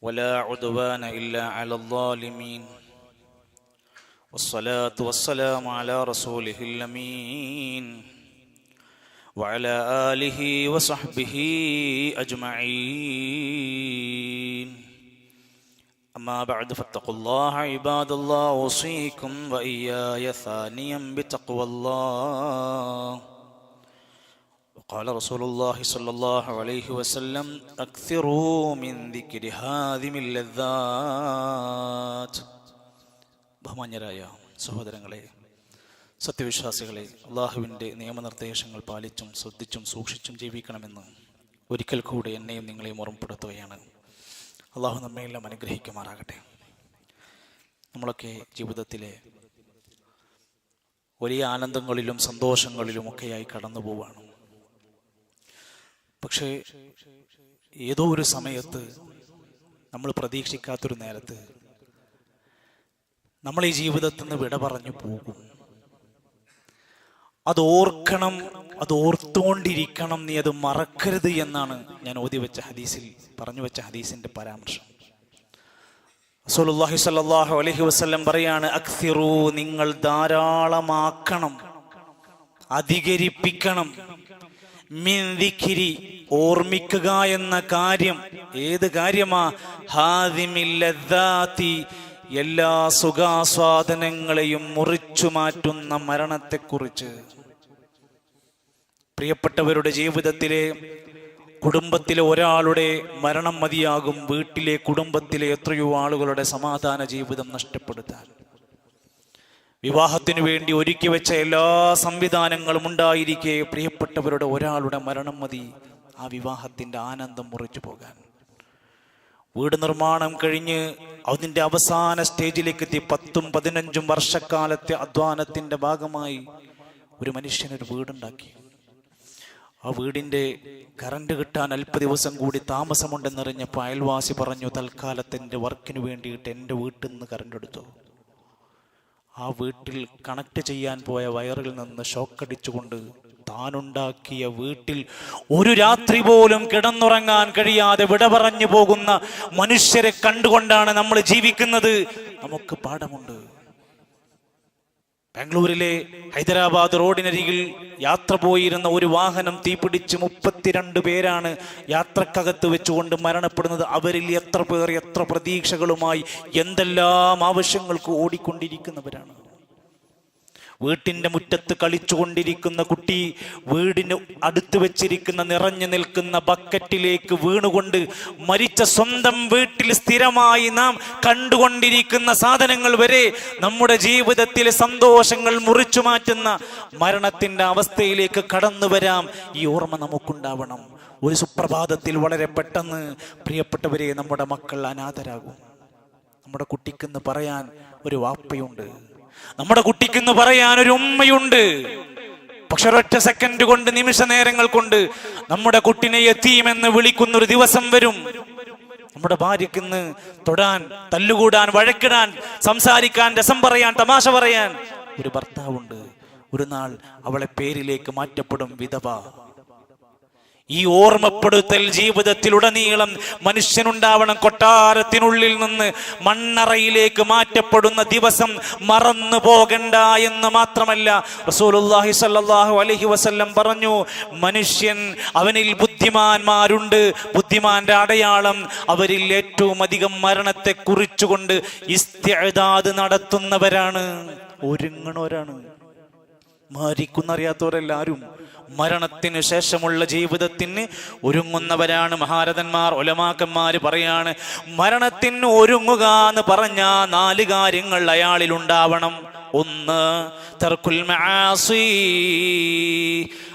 വലാ ഉദ്വാന ഇല്ലാ അലൽ ളാലിമീൻ വസ്സലാത്തു വസ്സലാമു അലാ റസൂലിഹിൽ അമീൻ വഅലാ ആലിഹി വസഹ്ബിഹി അജ്മഈൻ. أما بعد فاتقوا الله عباد الله أوصيكم وإياي ثانيا بتقوى الله. وقال رسول الله صلى الله عليه وسلم أكثروا من ذكر هاذم اللذات. ബഹുമാന്യരായ സഹോദരങ്ങളെ, സത്യവിശ്വാസികളെ, അള്ളാഹുവിൻ്റെ നിയമനിർദ്ദേശങ്ങൾ പാലിച്ചും ശ്രദ്ധിച്ചും സൂക്ഷിച്ചും ജീവിക്കണമെന്ന് ഒരിക്കൽ കൂടി എന്നെയും നിങ്ങളെയും ഓർമ്മപ്പെടുത്തുകയാണ്. അള്ളാഹു നമ്മയെല്ലാം അനുഗ്രഹിക്കുമാറാകട്ടെ. നമ്മളൊക്കെ ജീവിതത്തിലെ വലിയ ആനന്ദങ്ങളിലും സന്തോഷങ്ങളിലും ഒക്കെയായി കടന്നു പോവുകയാണ്. പക്ഷേ ഏതോ ഒരു സമയത്ത്, നമ്മൾ പ്രതീക്ഷിക്കാത്തൊരു നേരത്ത് നമ്മൾ ഈ ജീവിതത്തിൽ നിന്ന് വിട പറഞ്ഞു പോകും. അത് ഓർക്കണം, അത് ഓർത്തുകൊണ്ടിരിക്കണം, നീ അത് മറക്കരുത് എന്നാണ് ഞാൻ പറഞ്ഞു വെച്ച ഹദീസിന്റെ പരാമർശം. റസൂലുള്ളാഹി സ്വല്ലല്ലാഹു അലൈഹി വസല്ലം പറയാണ്, അക്സിറൂ, നിങ്ങൾ ധാരാളമാക്കണം, അധികരിപ്പിക്കണം, മിൻ ദിക്രി, ഓർമ്മിക്കുക എന്ന കാര്യം. ഏത് കാര്യമാ? ഹാദിമിൽ ലദ്ദാതി, എല്ലാ സുഖാസ്വാദനങ്ങളെയും മുറിച്ചു മാറ്റുന്ന മരണത്തെക്കുറിച്ച്. പ്രിയപ്പെട്ടവരുടെ ജീവിതത്തിലെ, കുടുംബത്തിലെ ഒരാളുടെ മരണം മതിയാകും വീട്ടിലെ, കുടുംബത്തിലെ എത്രയോ ആളുകളുടെ സമാധാന ജീവിതം നഷ്ടപ്പെടുത്താൻ. വിവാഹത്തിനു വേണ്ടി ഒരുക്കി വെച്ച എല്ലാ സംവിധാനങ്ങളും ഉണ്ടായിരിക്കെ പ്രിയപ്പെട്ടവരുടെ ഒരാളുടെ മരണം മതി ആ വിവാഹത്തിന്റെ ആനന്ദം മുറിച്ചു പോകാൻ. വീട് നിർമ്മാണം കഴിഞ്ഞ് അതിൻ്റെ അവസാന സ്റ്റേജിലേക്ക് എത്തി 10-15 വർഷക്കാലത്തെ അധ്വാനത്തിന്റെ ഭാഗമായി ഒരു മനുഷ്യനൊരു വീടുണ്ടാക്കി. ആ വീടിൻ്റെ കറണ്ട് കിട്ടാൻ അല്പ ദിവസം കൂടി താമസമുണ്ടെന്നറിഞ്ഞപ്പോൾ അയൽവാസി പറഞ്ഞു, തൽക്കാലത്തിൻ്റെ വർക്കിന് വേണ്ടിയിട്ട് എൻ്റെ വീട്ടിൽ നിന്ന് കറണ്ട് എടുത്തു. ആ വീട്ടിൽ കണക്ട് ചെയ്യാൻ പോയ വയറിൽ നിന്ന് ഷോക്കടിച്ചുകൊണ്ട് താനുണ്ടാക്കിയ വീട്ടിൽ ഒരു രാത്രി പോലും കിടന്നുറങ്ങാൻ കഴിയാതെ വിട പറഞ്ഞു പോകുന്ന മനുഷ്യരെ കണ്ടുകൊണ്ടാണ് നമ്മൾ ജീവിക്കുന്നത്. നമുക്ക് പാഠമുണ്ട്. ബാംഗ്ലൂരിലെ ഹൈദരാബാദ് റോഡിനരികിൽ യാത്ര പോയിരുന്ന ഒരു വാഹനം തീപിടിച്ച് 32 പേരാണ് യാത്രക്കകത്ത് വെച്ചുകൊണ്ട് മരണപ്പെടുന്നത്. അവരിൽ എത്ര പേർ എത്ര പ്രതീക്ഷകളുമായി എന്തെല്ലാം ആവശ്യങ്ങൾക്ക് ഓടിക്കൊണ്ടിരിക്കുന്നവരാണ്. വീട്ടിൻ്റെ മുറ്റത്ത് കളിച്ചുകൊണ്ടിരിക്കുന്ന കുട്ടി വീടിന് അടുത്ത് വെച്ചിരിക്കുന്ന നിറഞ്ഞു നിൽക്കുന്ന ബക്കറ്റിലേക്ക് വീണുകൊണ്ട് മരിച്ച സ്വന്തം വീട്ടിൽ സ്ഥിരമായി നാം കണ്ടുകൊണ്ടിരിക്കുന്ന സാധനങ്ങൾ വരെ നമ്മുടെ ജീവിതത്തിലെ സന്തോഷങ്ങൾ മുറിച്ചു മാറ്റുന്ന മരണത്തിൻ്റെ അവസ്ഥയിലേക്ക് കടന്നു വരാം. ഈ ഓർമ്മ നമുക്കുണ്ടാവണം. ഒരു സുപ്രഭാതത്തിൽ വളരെ പെട്ടെന്ന് പ്രിയപ്പെട്ടവരെ നമ്മുടെ മക്കൾ അനാഥരാകും. നമ്മുടെ കുട്ടിക്കെന്ന് പറയാൻ ഒരു വാപ്പയുണ്ട്, നമ്മുടെ കുട്ടിക്കെന്ന് പറയാൻ ഒരു ഉമ്മയുണ്ട്. പക്ഷെ ഒരൊറ്റ സെക്കൻഡ് കൊണ്ട്, നിമിഷ നേരങ്ങൾ കൊണ്ട് നമ്മുടെ കുട്ടിനെ യതീമെന്ന് വിളിക്കുന്ന ഒരു ദിവസം വരും. നമ്മുടെ ഭാര്യയ്ക്കിന്ന് തൊടാൻ, തല്ലുകൂടാൻ, വഴക്കിടാൻ, സംസാരിക്കാൻ, രസം പറയാൻ, തമാശ പറയാൻ ഒരു ഭർത്താവുണ്ട്. ഒരു നാൾ അവളെ പേരിലേക്ക് മാറ്റപ്പെടും വിധവ. ഈ ഓർമ്മപ്പെടുത്തൽ ജീവിതത്തിലുടനീളം മനുഷ്യനുണ്ടാവണം. കൊട്ടാരത്തിനുള്ളിൽ നിന്ന് മണ്ണറയിലേക്ക് മാറ്റപ്പെടുന്ന ദിവസം മറന്നു പോകണ്ട എന്ന് മാത്രമല്ല, റസൂലുള്ളാഹി സ്വല്ലല്ലാഹു അലൈഹി വസല്ലം പറഞ്ഞു, മനുഷ്യൻ അവനിൽ ബുദ്ധിമാന്മാരുണ്ട്. ബുദ്ധിമാന്റെ അടയാളം അവരിൽ ഏറ്റവും അധികം മരണത്തെ കുറിച്ചുകൊണ്ട് ഇസ്തിഅദാദ് നടത്തുന്നവരാണ്, ഒരുങ്ങണവരാണ്. മരിക്കുന്നറിയാത്തവരെല്ലാവരും മരണത്തിന് ശേഷമുള്ള ജീവിതത്തിന് ഒരുങ്ങുന്നവരാണ്. മഹാരഥന്മാർ, ഉലമാക്കന്മാര് പറയാണ്, മരണത്തിന് ഒരുങ്ങുക എന്ന് പറഞ്ഞ 4 കാര്യങ്ങൾ അയാളിൽ ഉണ്ടാവണം. ഒന്ന്, തർക്കുൽ മആസി,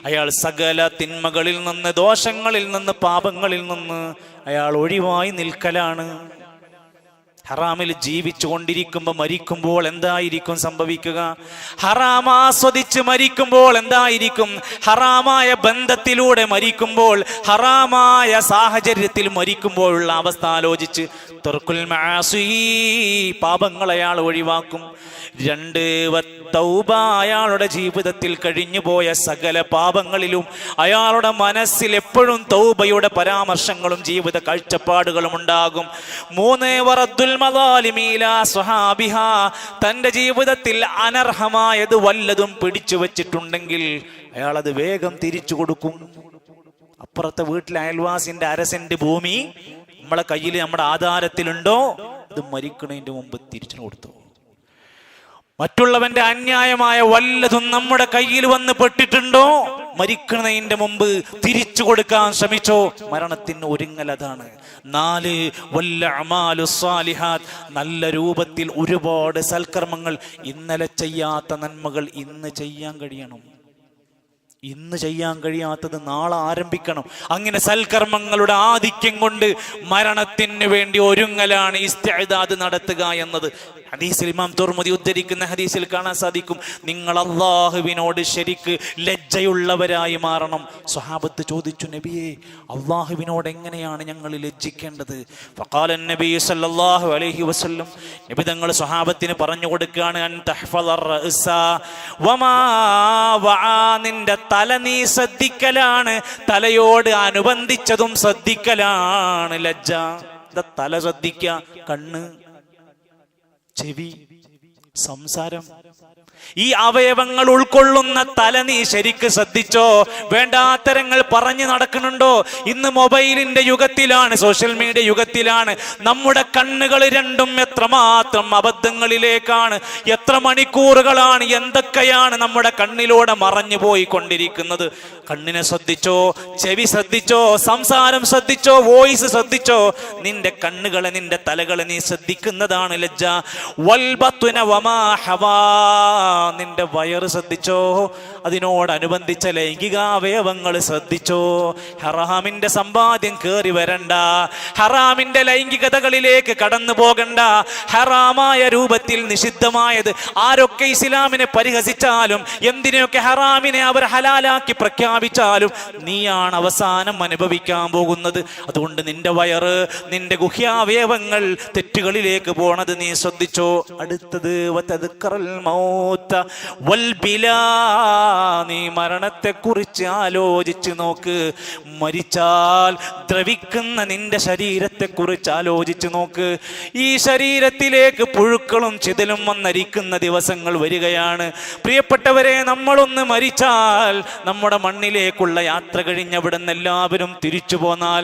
അയാൾ സകല തിന്മകളിൽ നിന്ന്, ദോഷങ്ങളിൽ നിന്ന്, പാപങ്ങളിൽ നിന്ന് അയാൾ ഒഴിവായി നിൽക്കലാണ്. ഹറാമിൽ ജീവിച്ചു കൊണ്ടിരിക്കുമ്പോൾ മരിക്കുമ്പോൾ എന്തായിരിക്കും സംഭവിക്കുക? ഹറാം ആസ്വദിച്ച് മരിക്കുമ്പോൾ എന്തായിരിക്കും? ഹറാമായ ബന്ധത്തിലൂടെ മരിക്കുമ്പോൾ, ഹറാമായ സാഹചര്യത്തിൽ മരിക്കുമ്പോഴുള്ള അവസ്ഥ ആലോചിച്ച് തർക്കുൽ മആസി, പാപങ്ങൾ അയാൾ ഒഴിവാക്കും. 2, തൗബ, അയാളുടെ ജീവിതത്തിൽ കഴിഞ്ഞുപോയ സകല പാപങ്ങളിലും അയാളുടെ മനസ്സിൽ എപ്പോഴും തൗബയുടെ പരാമർശങ്ങളും ജീവിത കാഴ്ചപ്പാടുകളും ഉണ്ടാകും. 3, വറദ്ദുൽ മദാലിമി ഇലാ സ്വഹാബിഹാ, തൻ്റെ ജീവിതത്തിൽ അനർഹമായത് വല്ലതും പിടിച്ചു വച്ചിട്ടുണ്ടെങ്കിൽ അയാൾ അത് വേഗം തിരിച്ചു കൊടുക്കും. അപ്പുറത്തെ വീട്ടിലെ അയൽവാസിന്റെ 1/2 സെന്റ് ഭൂമി നമ്മളെ കയ്യിൽ, നമ്മുടെ ആധാരത്തിലുണ്ടോ, അത് മരിക്കണതിന്റെ മുമ്പ് തിരിച്ചു കൊടുത്തു. മറ്റുള്ളവന്റെ അന്യായമായ വല്ലതും നമ്മുടെ കയ്യിൽ വന്ന് പെട്ടിട്ടുണ്ടോ, മരിക്കുന്നതിന്റെ മുമ്പ് തിരിച്ചു കൊടുക്കാൻ ശ്രമിച്ചോ. മരണത്തിന് ഒരുങ്ങൽ അതാണ്. 4, വല്ല അമാലു സ്വാലിഹാത്ത്, നല്ല രൂപത്തിൽ ഒരുപാട് സൽക്കർമ്മങ്ങൾ, ഇന്നലെ ചെയ്യാത്ത നന്മകൾ ഇന്ന് ചെയ്യാൻ കഴിയണം. ഇന്ന് ചെയ്യാൻ കഴിയാത്തത് നാളെ ആരംഭിക്കണം. അങ്ങനെ സൽക്കർമ്മങ്ങളുടെ ആധിക്യം കൊണ്ട് മരണത്തിന് വേണ്ടി ഒരുങ്ങലാണ് ഇസ്തിഅദാദ് നടത്തുക എന്നത്. ഹദീസിൽ ഇമാം തുർമുദി ഉദ്ധരിക്കുന്ന ഹദീസിൽ കാണാൻ സാധിക്കും, നിങ്ങൾ അള്ളാഹുവിനോട് ശരിക്ക് ലജ്ജയുള്ളവരായി മാറണം. സ്വഹാബത്ത് ചോദിച്ചു, നബിയെ, അള്ളാഹുവിനോട് എങ്ങനെയാണ് ഞങ്ങൾ ലജ്ജിക്കേണ്ടത്? ഫഖാല നബി സല്ലല്ലാഹു അലൈഹി വസല്ലം, നബി തങ്ങൾ സ്വഹാബത്തിന് പറഞ്ഞു കൊടുക്കുകയാണ്, അൻ തഹ്ഫദർ റഅസ വമാ വആ, നിന്റെ തല നീ ശ്രദ്ധിക്കലാണ്, തലയോട് അനുബന്ധിച്ചതും ശ്രദ്ധിക്കലാണ് ലജ്ജ. തല ശ്രദ്ധിക്ക, കണ്ണ്, ചെവി, സംസാരം, ഈ അവയവങ്ങൾ ഉൾക്കൊള്ളുന്ന തല നീ ശരിക്ക് ശ്രദ്ധിച്ചോ? വേണ്ടാത്തരങ്ങൾ പറഞ്ഞു നടക്കുന്നുണ്ടോ? ഇന്ന് മൊബൈലിന്റെ യുഗത്തിലാണ്, സോഷ്യൽ മീഡിയ യുഗത്തിലാണ്. നമ്മുടെ കണ്ണുകൾ രണ്ടും എത്രമാത്രം അബദ്ധങ്ങളിലേക്കാണ്, എത്ര മണിക്കൂറുകളാണ്, എന്തൊക്കെയാണ് നമ്മുടെ കണ്ണിലൂടെ മറഞ്ഞു പോയിക്കൊണ്ടിരിക്കുന്നത്. കണ്ണിനെ ശ്രദ്ധിച്ചോ, ചെവി ശ്രദ്ധിച്ചോ, സംസാരം ശ്രദ്ധിച്ചോ, വോയിസ് ശ്രദ്ധിച്ചോ? നിന്റെ കണ്ണുകളെ, നിന്റെ തലകളെ നീ ശ്രദ്ധിക്കുന്നതാണ് ലജ്ജ. വൽബത്ന വമാ ഹവാ, നിന്റെ വയറ് ശ്രദ്ധിച്ചോ, അതിനോടനുബന്ധിച്ച ലൈംഗികാവയവങ്ങൾ ശ്രദ്ധിച്ചോ. ഹറാമിന്റെ സമ്പാദ്യം കേറി വരണ്ട, ഹറാമിന്റെ ലൈംഗികതകളിലേക്ക് കടന്നു പോകണ്ട. ഹറാമായ രൂപത്തിൽ നിഷിദ്ധമായത് ആരൊക്കെ ഇസ്ലാമിനെ പരിഹസിച്ചാലും, എന്തിനൊക്കെ ഹറാമിനെ അവർ ഹലാലാക്കി പ്രഖ്യാപിച്ചാലും നീയാണ് അവസാനം അനുഭവിക്കാൻ പോകുന്നത്. അതുകൊണ്ട് നിന്റെ വയറ്, നിന്റെ ഗുഹ്യാവയവങ്ങൾ തെറ്റുകളിലേക്ക് പോണത് നീ ശ്രദ്ധിച്ചോ. അടുത്തത് നീ മരണത്തെ കുറിച്ച് ആലോചിച്ച് നോക്ക്. മരിച്ചാൽ ദ്രവിക്കുന്ന നിന്റെ ശരീരത്തെ കുറിച്ച് ആലോചിച്ച് നോക്ക്. ഈ ശരീരത്തിലേക്ക് പുഴുക്കളും ചിതലും വന്നരിക്കുന്ന ദിവസങ്ങൾ വരികയാണ്. പ്രിയപ്പെട്ടവരെ, നമ്മളൊന്ന് മരിച്ചാൽ, നമ്മുടെ മണ്ണിലേക്കുള്ള യാത്ര കഴിഞ്ഞവിടുന്ന് എല്ലാവരും തിരിച്ചു പോന്നാൽ,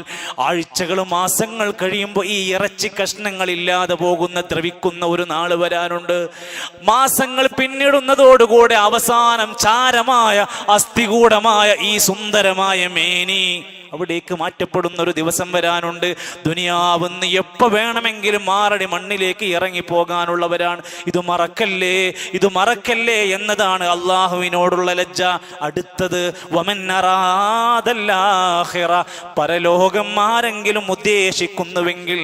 ആഴ്ചകളും മാസങ്ങൾ കഴിയുമ്പോൾ ഈ ഇറച്ചി കഷ്ണങ്ങളില്ലാതെ പോകുന്ന, ദ്രവിക്കുന്ന ഒരു നാൾ വരാനുണ്ട്. മാസങ്ങൾ പിന്നിടുന്നതോടുകൂടെ അവസാനം ചാരമായ അസ്ഥികൂടമായ ഈ സുന്ദരമായ മേനി അവിടേക്ക് മാറ്റപ്പെടുന്ന ഒരു ദിവസം വരാനുണ്ട്. ദുനിയാവെന്ന് എപ്പോ വേണമെങ്കിലും മാറടി മണ്ണിലേക്ക് ഇറങ്ങിപ്പോകാനുള്ളവരാണ്. ഇത് മറക്കല്ലേ, ഇത് മറക്കല്ലേ എന്നതാണ് അള്ളാഹുവിനോടുള്ള ലജ്ജ. അടുത്തത് വമന്നറാദല്ലാഹിറ, പരലോകം ആരെങ്കിലും ഉദ്ദേശിക്കുന്നുവെങ്കിൽ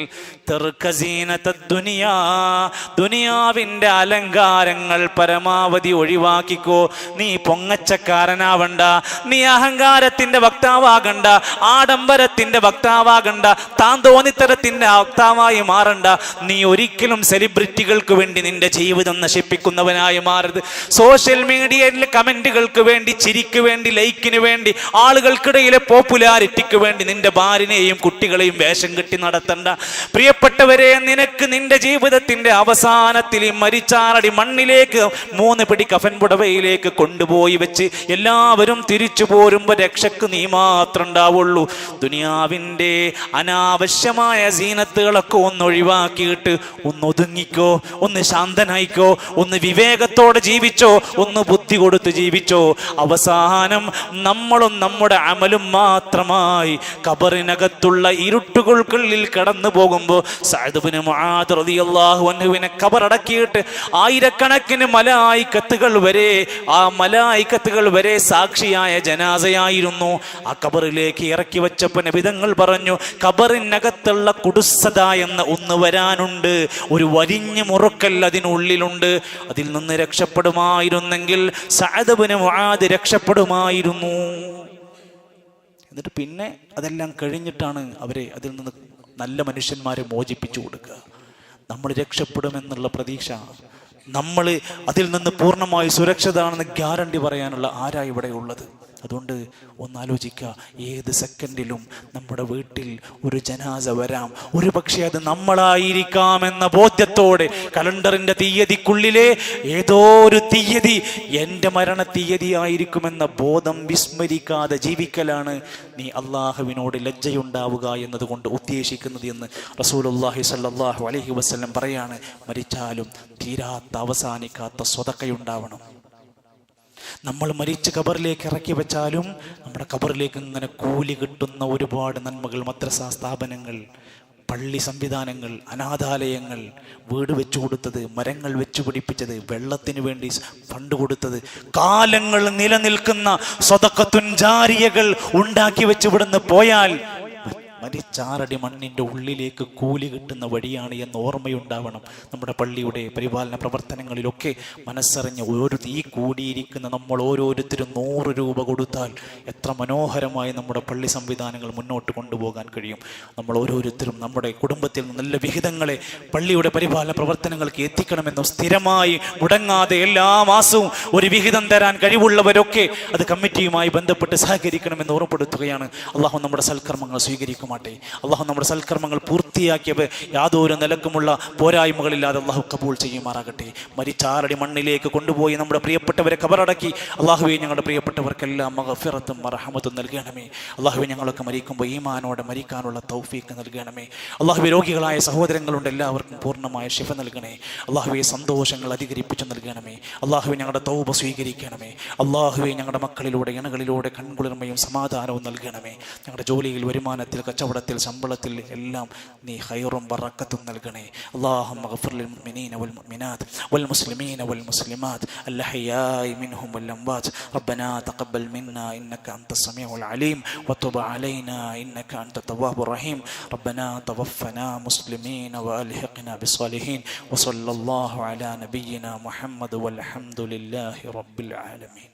ദുനിയാവിന്റെ അലങ്കാരങ്ങൾ പരമാവധി ഒഴിവാക്കിക്കോ. നീ പൊങ്ങച്ചക്കാരനാവണ്ട, നീ അഹങ്കാരത്തിന്റെ വക്താവാകണ്ട, ആഡംബരത്തിന്റെ വക്താവാകണ്ട, താന്തോന്നിത്തരത്തിന്റെ വക്താവായി മാറണ്ട. നീ ഒരിക്കലും സെലിബ്രിറ്റികൾക്ക് വേണ്ടി നിന്റെ ജീവിതം നശിപ്പിക്കുന്നവനായി മാറരുത്. സോഷ്യൽ മീഡിയയിൽ കമന്റുകൾക്ക് വേണ്ടി, ചിരിക്ക് വേണ്ടി, ലൈക്കിന് വേണ്ടി, ആളുകൾക്കിടയിലെ പോപ്പുലാരിറ്റിക്ക് വേണ്ടി നിന്റെ ഭാര്യനെയും കുട്ടികളെയും വേഷം കെട്ടി നടത്തണ്ട. പ്രിയപ്പെട്ടവരെ, നിനക്ക് നിന്റെ ജീവിതത്തിന്റെ അവസാനത്തിൽ മരിച്ചാറടി മണ്ണിലേക്ക് 3 പിടി കഫൻ പുടവയിലേക്ക് കൊണ്ടുപോയി വെച്ച് എല്ലാവരും തിരിച്ചു പോരുമ്പോ രക്ഷക്ക് നീ മാത്രം ഉണ്ടാവുള്ളൂ. ദുനിയാവിന്റെ അനാവശ്യമായ സീനത്തുകളൊക്കെ ഒന്ന് ഒഴിവാക്കിയിട്ട് ഒന്ന് ഒതുങ്ങിക്കോ, ഒന്ന് ശാന്തനായിക്കോ, ഒന്ന് വിവേകത്തോടെ ജീവിച്ചോ, ഒന്ന് ബുദ്ധി കൊടുത്ത് ജീവിച്ചോ. അവസാനം നമ്മളും നമ്മുടെ അമലും മാത്രമായി ഖബറിനകത്തുള്ള ഇരുട്ടുകൾക്കുള്ളിൽ കടന്നു പോകുമ്പോൾ സഅദ് ഇബ്നു മുആദ് റളിയല്ലാഹു അൻഹുവിനെ ഖബറടക്കിയിട്ട് ആയിരക്കണക്കിന് മലായികത്തുകൾ വരെ, ആ മലായികത്തുകൾ വരെ സാക്ഷിയായ ജനാസയായിരുന്നു. ആ ഖബറിലേക്ക് ഇറക്കി വെച്ചപ്പോൾ നബിതങ്ങൾ പറഞ്ഞു, ഖബറിനകത്തുള്ള കുടുസത എന്ന ഒന്ന് വരാനുണ്ട്, ഒരു വരിഞ്ഞു മുറുക്കൽ അതിനുള്ളിലുണ്ട്. അതിൽ നിന്ന് രക്ഷപ്പെടുമായിരുന്നെങ്കിൽ സഅദ് ഇബ്നു മുആദ് രക്ഷപ്പെടുമായിരുന്നു. എന്നിട്ട് പിന്നെ അതെല്ലാം കഴിഞ്ഞിട്ടാണ് അവരെ അതിൽ നിന്ന് നല്ല മനുഷ്യന്മാരെ മോചിപ്പിച്ചു കൊടുക്കുക. നമ്മൾ രക്ഷപ്പെടുമെന്നുള്ള പ്രതീക്ഷ, നമ്മൾ അതിൽ നിന്ന് പൂർണ്ണമായി സുരക്ഷിതമാണെന്ന് ഗ്യാരണ്ടി പറയാനുള്ള ആരാ ഇവിടെ ഉള്ളത്? അതുകൊണ്ട് ഒന്നാലോചിക്കുക, ഏത് സെക്കൻഡിലും നമ്മുടെ വീട്ടിൽ ഒരു ജനാസ വരാം. ഒരു പക്ഷേ അത് നമ്മളായിരിക്കാമെന്ന ബോധ്യത്തോടെ കലണ്ടറിന്റെ തീയതിക്കുള്ളിലെ ഏതോ ഒരു തീയതി എൻ്റെ മരണ തീയതി ആയിരിക്കുമെന്ന ബോധം വിസ്മരിക്കാതെ ജീവിക്കലാണ് നീ അള്ളാഹുവിനോട് ലജ്ജയുണ്ടാവുക എന്നതുകൊണ്ട് ഉദ്ദേശിക്കുന്നത് എന്ന് റസൂലുള്ളാഹി സ്വല്ലല്ലാഹു അലൈഹി വസല്ലം പറയാണ്. മരിച്ചാലും തീരാത്ത അവസാനിക്കാത്ത സ്വതക്കയുണ്ടാവണം. നമ്മൾ മരിച്ച് ഖബറിലേക്ക് ഇറക്കി വെച്ചാലും നമ്മുടെ ഖബറിലേക്ക് ഇങ്ങനെ കൂലി കിട്ടുന്ന ഒരുപാട് നന്മകൾ, മദ്രസ സ്ഥാപനങ്ങൾ, പള്ളി സംവിധാനങ്ങൾ, അനാഥാലയങ്ങൾ, വീട് വെച്ചു കൊടുത്തത്, മരങ്ങൾ വെച്ചു പിടിപ്പിച്ചത്, വെള്ളത്തിന് വേണ്ടി ഫണ്ട് കൊടുത്തത്, കാലങ്ങൾ നിലനിൽക്കുന്ന സ്വതക്കത്തുൻ ജാരിയകൾ ഉണ്ടാക്കി വെച്ച് ഇവിടുന്ന് പോയാൽ മരിച്ചാറടി മണ്ണിൻ്റെ ഉള്ളിലേക്ക് കൂലി കിട്ടുന്ന വഴിയാണ് എന്ന് ഓർമ്മയുണ്ടാവണം. നമ്മുടെ പള്ളിയുടെ പരിപാലന പ്രവർത്തനങ്ങളിലൊക്കെ മനസ്സറിഞ്ഞ് ഈ കൂടിയിരിക്കുന്ന നമ്മൾ ഓരോരുത്തരും 100 രൂപ കൊടുത്താൽ എത്ര മനോഹരമായി നമ്മുടെ പള്ളി സംവിധാനങ്ങൾ മുന്നോട്ട് കൊണ്ടുപോകാൻ കഴിയും. നമ്മൾ ഓരോരുത്തരും നമ്മുടെ കുടുംബത്തിൽ നല്ല വിഹിതങ്ങളെ പള്ളിയുടെ പരിപാലന പ്രവർത്തനങ്ങൾക്ക് എത്തിക്കണമെന്നും സ്ഥിരമായി മുടങ്ങാതെ എല്ലാ മാസവും ഒരു വിഹിതം തരാൻ കഴിവുള്ളവരൊക്കെ അത് കമ്മിറ്റിയുമായി ബന്ധപ്പെട്ട് സഹകരിക്കണമെന്ന് ഓർമ്മപ്പെടുത്തുകയാണ്. അള്ളാഹു നമ്മുടെ സൽക്കർമ്മങ്ങൾ സ്വീകരിക്കുമാറാകട്ടെ. അള്ളാഹു നമ്മുടെ സൽക്കർമ്മങ്ങൾ പൂർത്തിയാക്കിയവ യാതൊരു നിലക്കുമുള്ള പോരായ്മകളില്ലാതെ അള്ളാഹു കബൂൾ ചെയ്യുമാറാകട്ടെ. മരിച്ചാറടി മണ്ണിലേക്ക് കൊണ്ടുപോയി നമ്മുടെ പ്രിയപ്പെട്ടവരെ ഖബറടക്കി അള്ളാഹുവെ ഞങ്ങളുടെ പ്രിയപ്പെട്ടവർക്കെല്ലാം മഗ്ഫിറത്തും റഹ്മത്തും നൽകണമേ. അള്ളാഹുവെ ഞങ്ങളൊക്കെ മരിക്കുമ്പോൾ ഈമാനോടെ മരിക്കാനുള്ള തൗഫീഖ് നൽകണമേ. അള്ളാഹുവെ രോഗികളായ സഹോദരങ്ങളുണ്ട്, എല്ലാവർക്കും പൂർണ്ണമായ ശിഫ നൽകണേ. അള്ളാഹുവെ സന്തോഷങ്ങൾ അധികരിപ്പിച്ചു നൽകണമേ. അള്ളാഹുവെ ഞങ്ങളുടെ തൗബ സ്വീകരിക്കണമേ. അള്ളാഹുവെ ഞങ്ങളുടെ മക്കളിലൂടെ ഇണകളിലൂടെ കൺകുളിർമയും സമാധാനവും നൽകണമേ. ഞങ്ങളുടെ ജോലിയിൽ, വരുമാനത്തിൽ, കച്ചവടത്തിൽ കച്ചവടത്തിൽ, ശമ്പളത്തിൽ എല്ലാം നീ ഖൈറും ബറക്കത്തും നൽകണേ. അല്ലാഹുമ്മ ഗഫിർ ലിൽ മുഅ്മിനീന വൽ മുഅ്മിനാത്ത് വൽ മുസ്ലിമീന വൽ മുസ്ലിമാത്ത് അൽ അഹ്യാഇ മിൻഹും വൽ അംവാത്ത്. റബ്ബനാ തഖബ്ബൽ മിന്നാ ഇന്നക അൻതസ് സമീഉൽ അലീം വതുബ് അലൈനാ ഇന്നക അൻത തവ്വാബുർ റഹീം. റബ്ബനാ തവഫനാ മുസ്ലിമീന വഅൽഹിഖ്നാ ബിസ്സാലിഹീൻ. വസല്ലല്ലാഹു അലാ നബിയ്യിനാ മുഹമ്മദ് വൽഹംദുലില്ലാഹി റബ്ബിൽ ആലമീൻ.